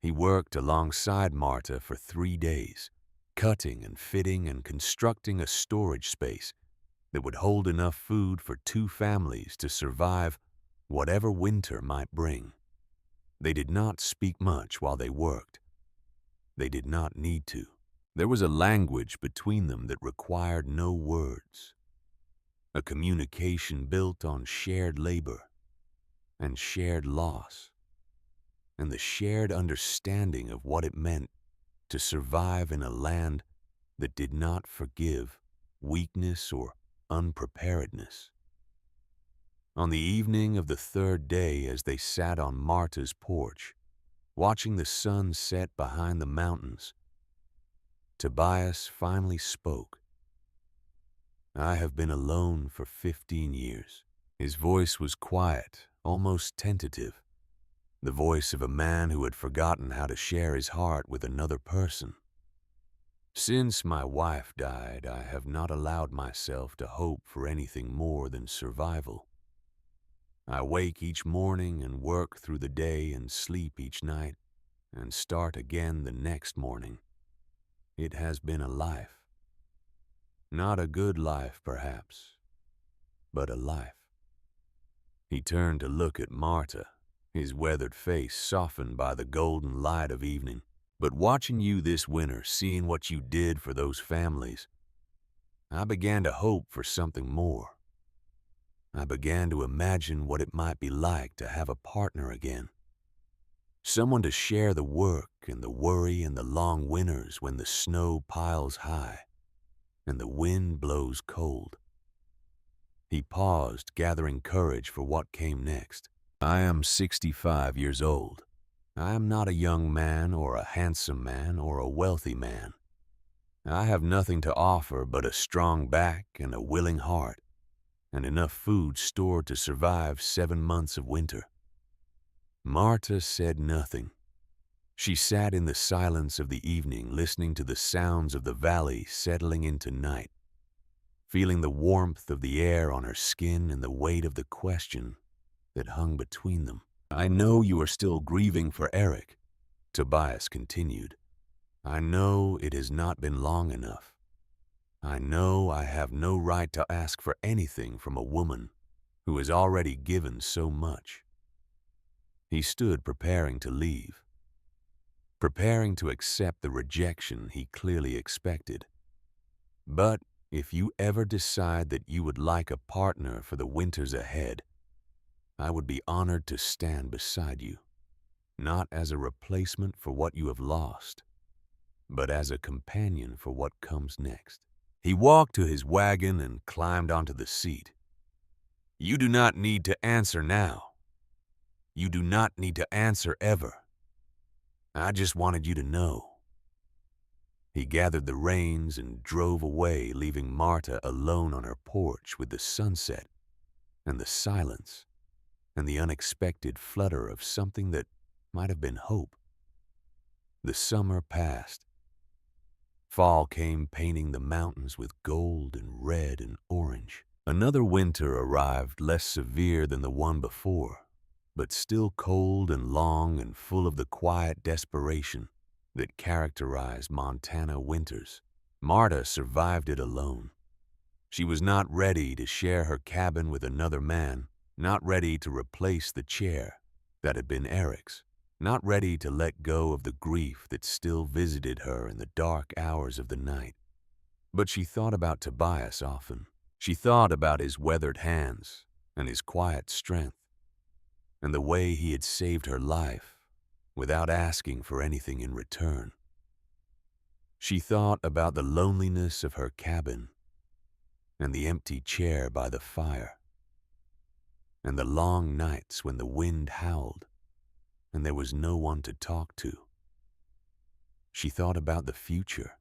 He worked alongside Marta for 3 days, cutting and fitting and constructing a storage space that would hold enough food for 2 families to survive whatever winter might bring. They did not speak much while they worked. They did not need to. There was a language between them that required no words, a communication built on shared labor and shared loss, and the shared understanding of what it meant to survive in a land that did not forgive weakness or unpreparedness. On the evening of the third day, as they sat on Marta's porch, watching the sun set behind the mountains, Tobias finally spoke. "I have been alone for 15 years. His voice was quiet, almost tentative, the voice of a man who had forgotten how to share his heart with another person. "Since my wife died, I have not allowed myself to hope for anything more than survival. I wake each morning and work through the day and sleep each night and start again the next morning. It has been a life. Not a good life, perhaps, but a life." He turned to look at Marta, his weathered face softened by the golden light of evening. "But watching you this winter, seeing what you did for those families, I began to hope for something more. I began to imagine what it might be like to have a partner again. Someone to share the work and the worry and the long winters when the snow piles high and the wind blows cold." He paused, gathering courage for what came next. "I am 65 years old. I am not a young man or a handsome man or a wealthy man. I have nothing to offer but a strong back and a willing heart and enough food stored to survive 7 months of winter." Marta said nothing. She sat in the silence of the evening, listening to the sounds of the valley settling into night, feeling the warmth of the air on her skin and the weight of the question that hung between them. "I know you are still grieving for Eric," Tobias continued. "I know it has not been long enough. I know I have no right to ask for anything from a woman who has already given so much." He stood preparing to leave, preparing to accept the rejection he clearly expected. "But if you ever decide that you would like a partner for the winters ahead, I would be honored to stand beside you, not as a replacement for what you have lost, but as a companion for what comes next." He walked to his wagon and climbed onto the seat. "You do not need to answer now. You do not need to answer ever. I just wanted you to know." He gathered the reins and drove away, leaving Marta alone on her porch with the sunset and the silence and the unexpected flutter of something that might have been hope. The summer passed. Fall came, painting the mountains with gold and red and orange. Another winter arrived, less severe than the one before, but still cold and long and full of the quiet desperation that characterized Montana winters. Marta survived it alone. She was not ready to share her cabin with another man, not ready to replace the chair that had been Eric's, not ready to let go of the grief that still visited her in the dark hours of the night. But she thought about Tobias often. She thought about his weathered hands and his quiet strength, and the way he had saved her life without asking for anything in return. She thought about the loneliness of her cabin and the empty chair by the fire, and the long nights when the wind howled and there was no one to talk to. She thought about the future.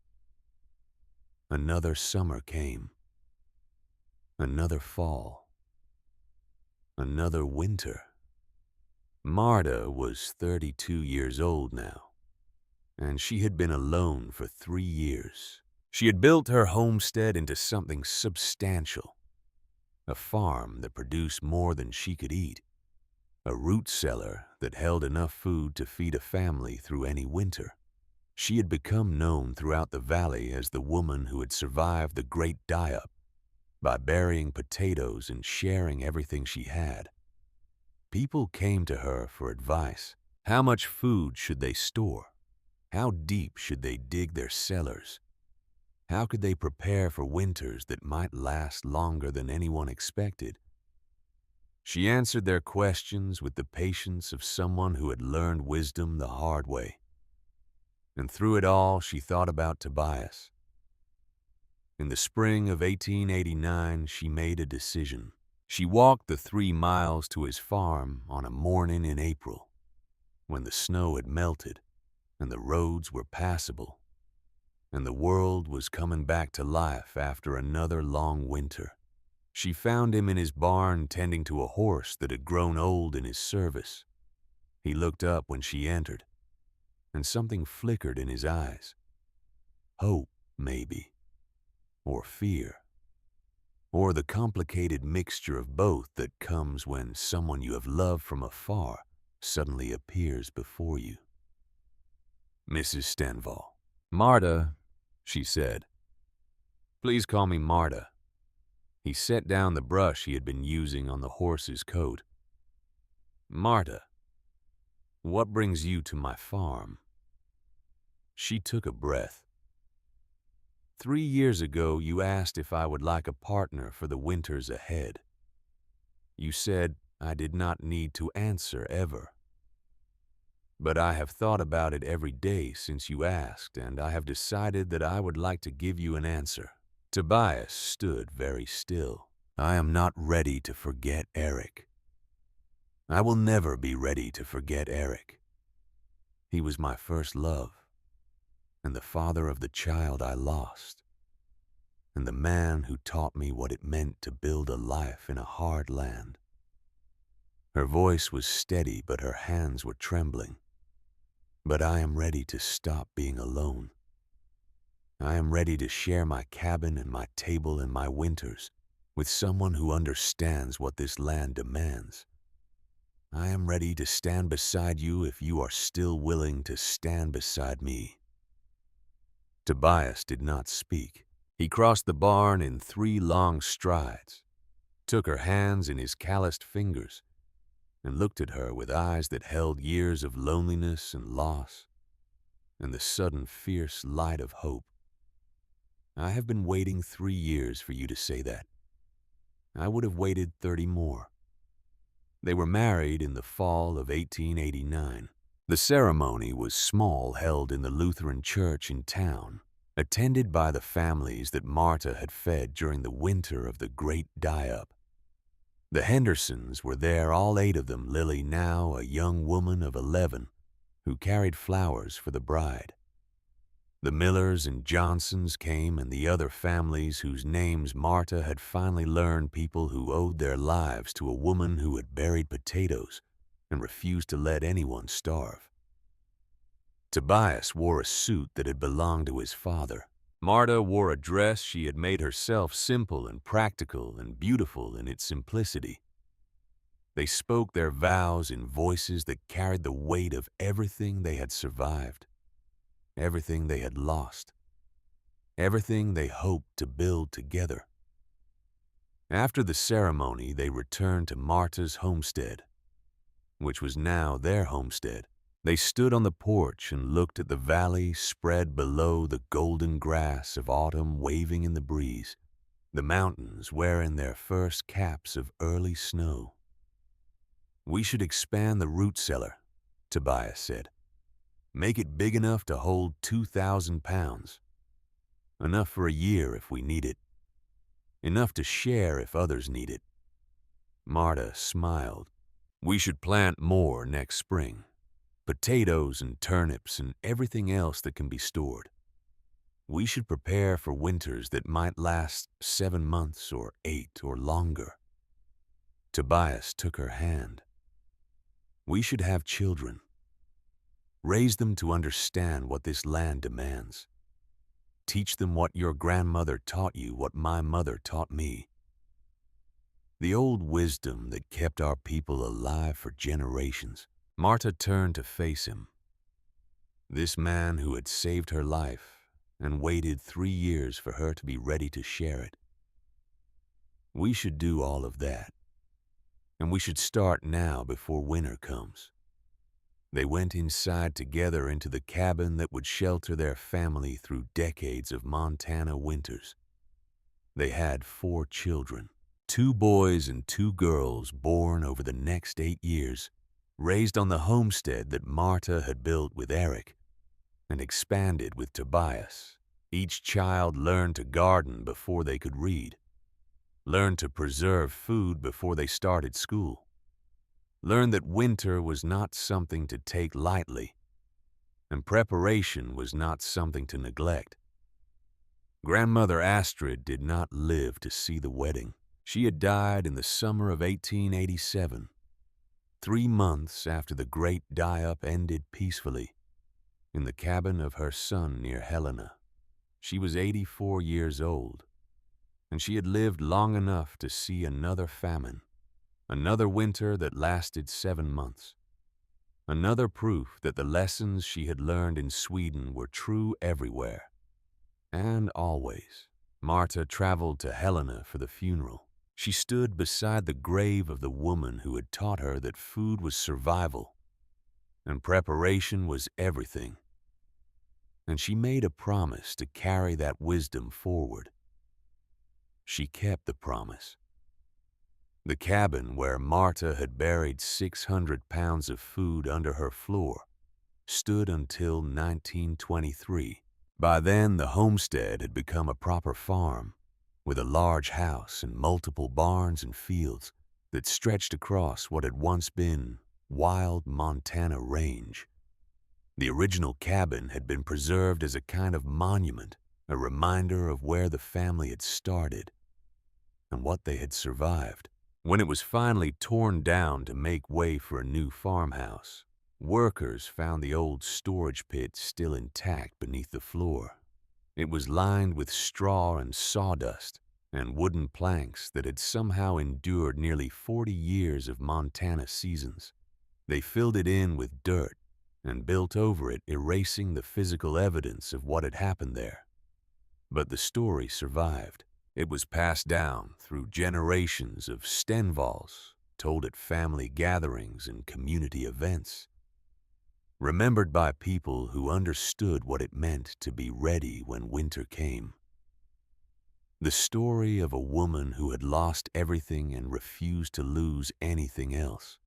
Another summer came, another fall, another winter. Marta was 32 years old now, and she had been alone for 3 years. She had built her homestead into something substantial, a farm that produced more than she could eat, a root cellar that held enough food to feed a family through any winter. She had become known throughout the valley as the woman who had survived the great die-up by burying potatoes and sharing everything she had. People came to her for advice. How much food should they store? How deep should they dig their cellars? How could they prepare for winters that might last longer than anyone expected? She answered their questions with the patience of someone who had learned wisdom the hard way. And through it all, she thought about Tobias. In the spring of 1889, she made a decision. She walked the 3 miles to his farm on a morning in April, when the snow had melted and the roads were passable, and the world was coming back to life after another long winter. She found him in his barn tending to a horse that had grown old in his service. He looked up when she entered, and something flickered in his eyes. Hope, maybe, or fear, or the complicated mixture of both that comes when someone you have loved from afar suddenly appears before you. Mrs. Stenval. Marta, she said. Please call me Marta. He set down the brush he had been using on the horse's coat. Marta, what brings you to my farm? She took a breath. 3 years ago, you asked if I would like a partner for the winters ahead. You said I did not need to answer ever. But I have thought about it every day since you asked, and I have decided that I would like to give you an answer. Tobias stood very still. I am not ready to forget Eric. I will never be ready to forget Eric. He was my first love, and the father of the child I lost, and the man who taught me what it meant to build a life in a hard land. Her voice was steady, but her hands were trembling. But I am ready to stop being alone. I am ready to share my cabin and my table and my winters with someone who understands what this land demands. I am ready to stand beside you if you are still willing to stand beside me. Tobias did not speak. He crossed the barn in 3 long strides, took her hands in his calloused fingers, and looked at her with eyes that held years of loneliness and loss, and the sudden fierce light of hope. I have been waiting 3 years for you to say that. I would have waited 30 more. They were married in the fall of 1889. The ceremony was small, held in the Lutheran church in town, attended by the families that Marta had fed during the winter of the great die-up. The Hendersons were there, all 8 of them, Lily now a young woman of 11, who carried flowers for the bride. The Millers and Johnsons came, and the other families whose names Marta had finally learned, people who owed their lives to a woman who had buried potatoes and refused to let anyone starve. Tobias wore a suit that had belonged to his father. Marta wore a dress she had made herself, simple and practical and beautiful in its simplicity. They spoke their vows in voices that carried the weight of everything they had survived, everything they had lost, everything they hoped to build together. After the ceremony, they returned to Marta's homestead, which was now their homestead. They stood on the porch and looked at the valley spread below, the golden grass of autumn waving in the breeze, the mountains wearing their first caps of early snow. We should expand the root cellar, Tobias said. Make it big enough to hold 2,000 pounds. Enough for a year if we need it. Enough to share if others need it. Marta smiled. We should plant more next spring. Potatoes and turnips and everything else that can be stored. We should prepare for winters that might last 7 months or 8 or longer. Tobias took her hand. We should have children. Raise them to understand what this land demands. Teach them what your grandmother taught you, what my mother taught me. The old wisdom that kept our people alive for generations. Marta turned to face him. This man who had saved her life and waited 3 years for her to be ready to share it. We should do all of that. And we should start now before winter comes. They went inside together into the cabin that would shelter their family through decades of Montana winters. They had 4 children, 2 boys and 2 girls born over the next 8 years, raised on the homestead that Marta had built with Eric and expanded with Tobias. Each child learned to garden before they could read. learned to preserve food before they started school, learned that winter was not something to take lightly, and preparation was not something to neglect. Grandmother Astrid did not live to see the wedding. She had died in the summer of 1887, 3 months after the great die-up ended peacefully in the cabin of her son near Helena. She was 84 years old, and she had lived long enough to see another famine, another winter that lasted 7 months, another proof that the lessons she had learned in Sweden were true everywhere and always. Marta traveled to Helena for the funeral. She stood beside the grave of the woman who had taught her that food was survival and preparation was everything. And she made a promise to carry that wisdom forward. She kept the promise. The cabin where Marta had buried 600 pounds of food under her floor stood until 1923. By then, the homestead had become a proper farm, with a large house and multiple barns and fields that stretched across what had once been wild Montana range. The original cabin had been preserved as a kind of monument, a reminder of where the family had started and what they had survived. When it was finally torn down to make way for a new farmhouse, workers found the old storage pit still intact beneath the floor. It was lined with straw and sawdust and wooden planks that had somehow endured nearly 40 years of Montana seasons. They filled it in with dirt and built over it, erasing the physical evidence of what had happened there. But the story survived. It was passed down through generations of Stenvalls, told at family gatherings and community events, remembered by people who understood what it meant to be ready when winter came. The story of a woman who had lost everything and refused to lose anything else.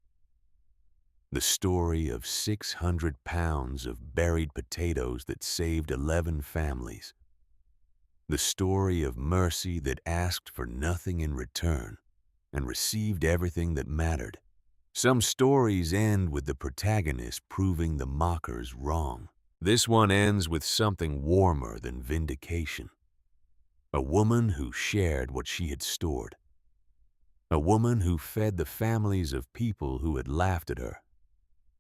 The story of 600 pounds of buried potatoes that saved 11 families. The story of mercy that asked for nothing in return and received everything that mattered. Some stories end with the protagonist proving the mockers wrong. This one ends with something warmer than vindication. A woman who shared what she had stored. A woman who fed the families of people who had laughed at her.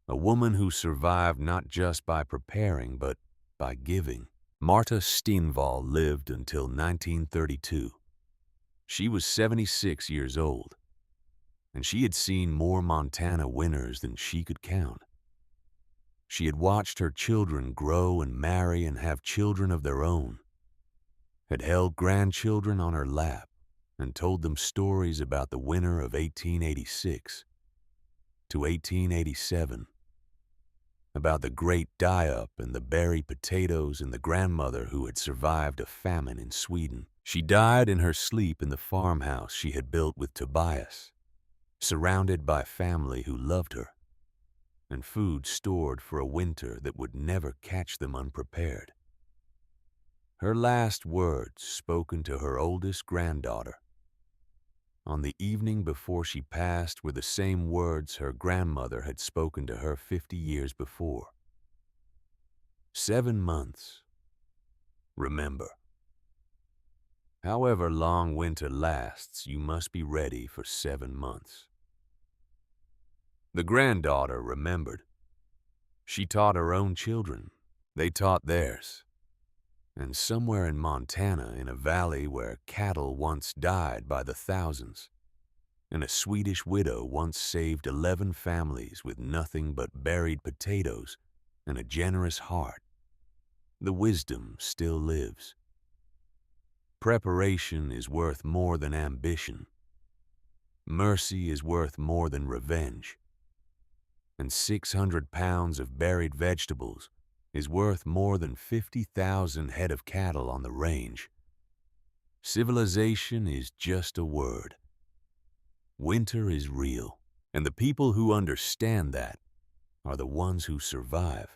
A woman who survived not just by preparing, but by giving. Marta Stenvall lived until 1932. She was 76 years old, and she had seen more Montana winters than she could count. She had watched her children grow and marry and have children of their own, had held grandchildren on her lap and told them stories about the winter of 1886 to 1887, about the great die-up and the buried potatoes and the grandmother who had survived a famine in Sweden. She died in her sleep in the farmhouse she had built with Tobias, surrounded by family who loved her, and food stored for a winter that would never catch them unprepared. Her last words spoken to her oldest granddaughter on the evening before she passed were the same words her grandmother had spoken to her 50 years before. 7 months. Remember. However long winter lasts, you must be ready for 7 months. The granddaughter remembered. She taught her own children. They taught theirs. And somewhere in Montana, in a valley where cattle once died by the thousands, and a Swedish widow once saved 11 families with nothing but buried potatoes and a generous heart, the wisdom still lives. Preparation is worth more than ambition. Mercy is worth more than revenge. And 600 pounds of buried vegetables is worth more than 50,000 head of cattle on the range. Civilization is just a word. Winter is real, and the people who understand that are the ones who survive.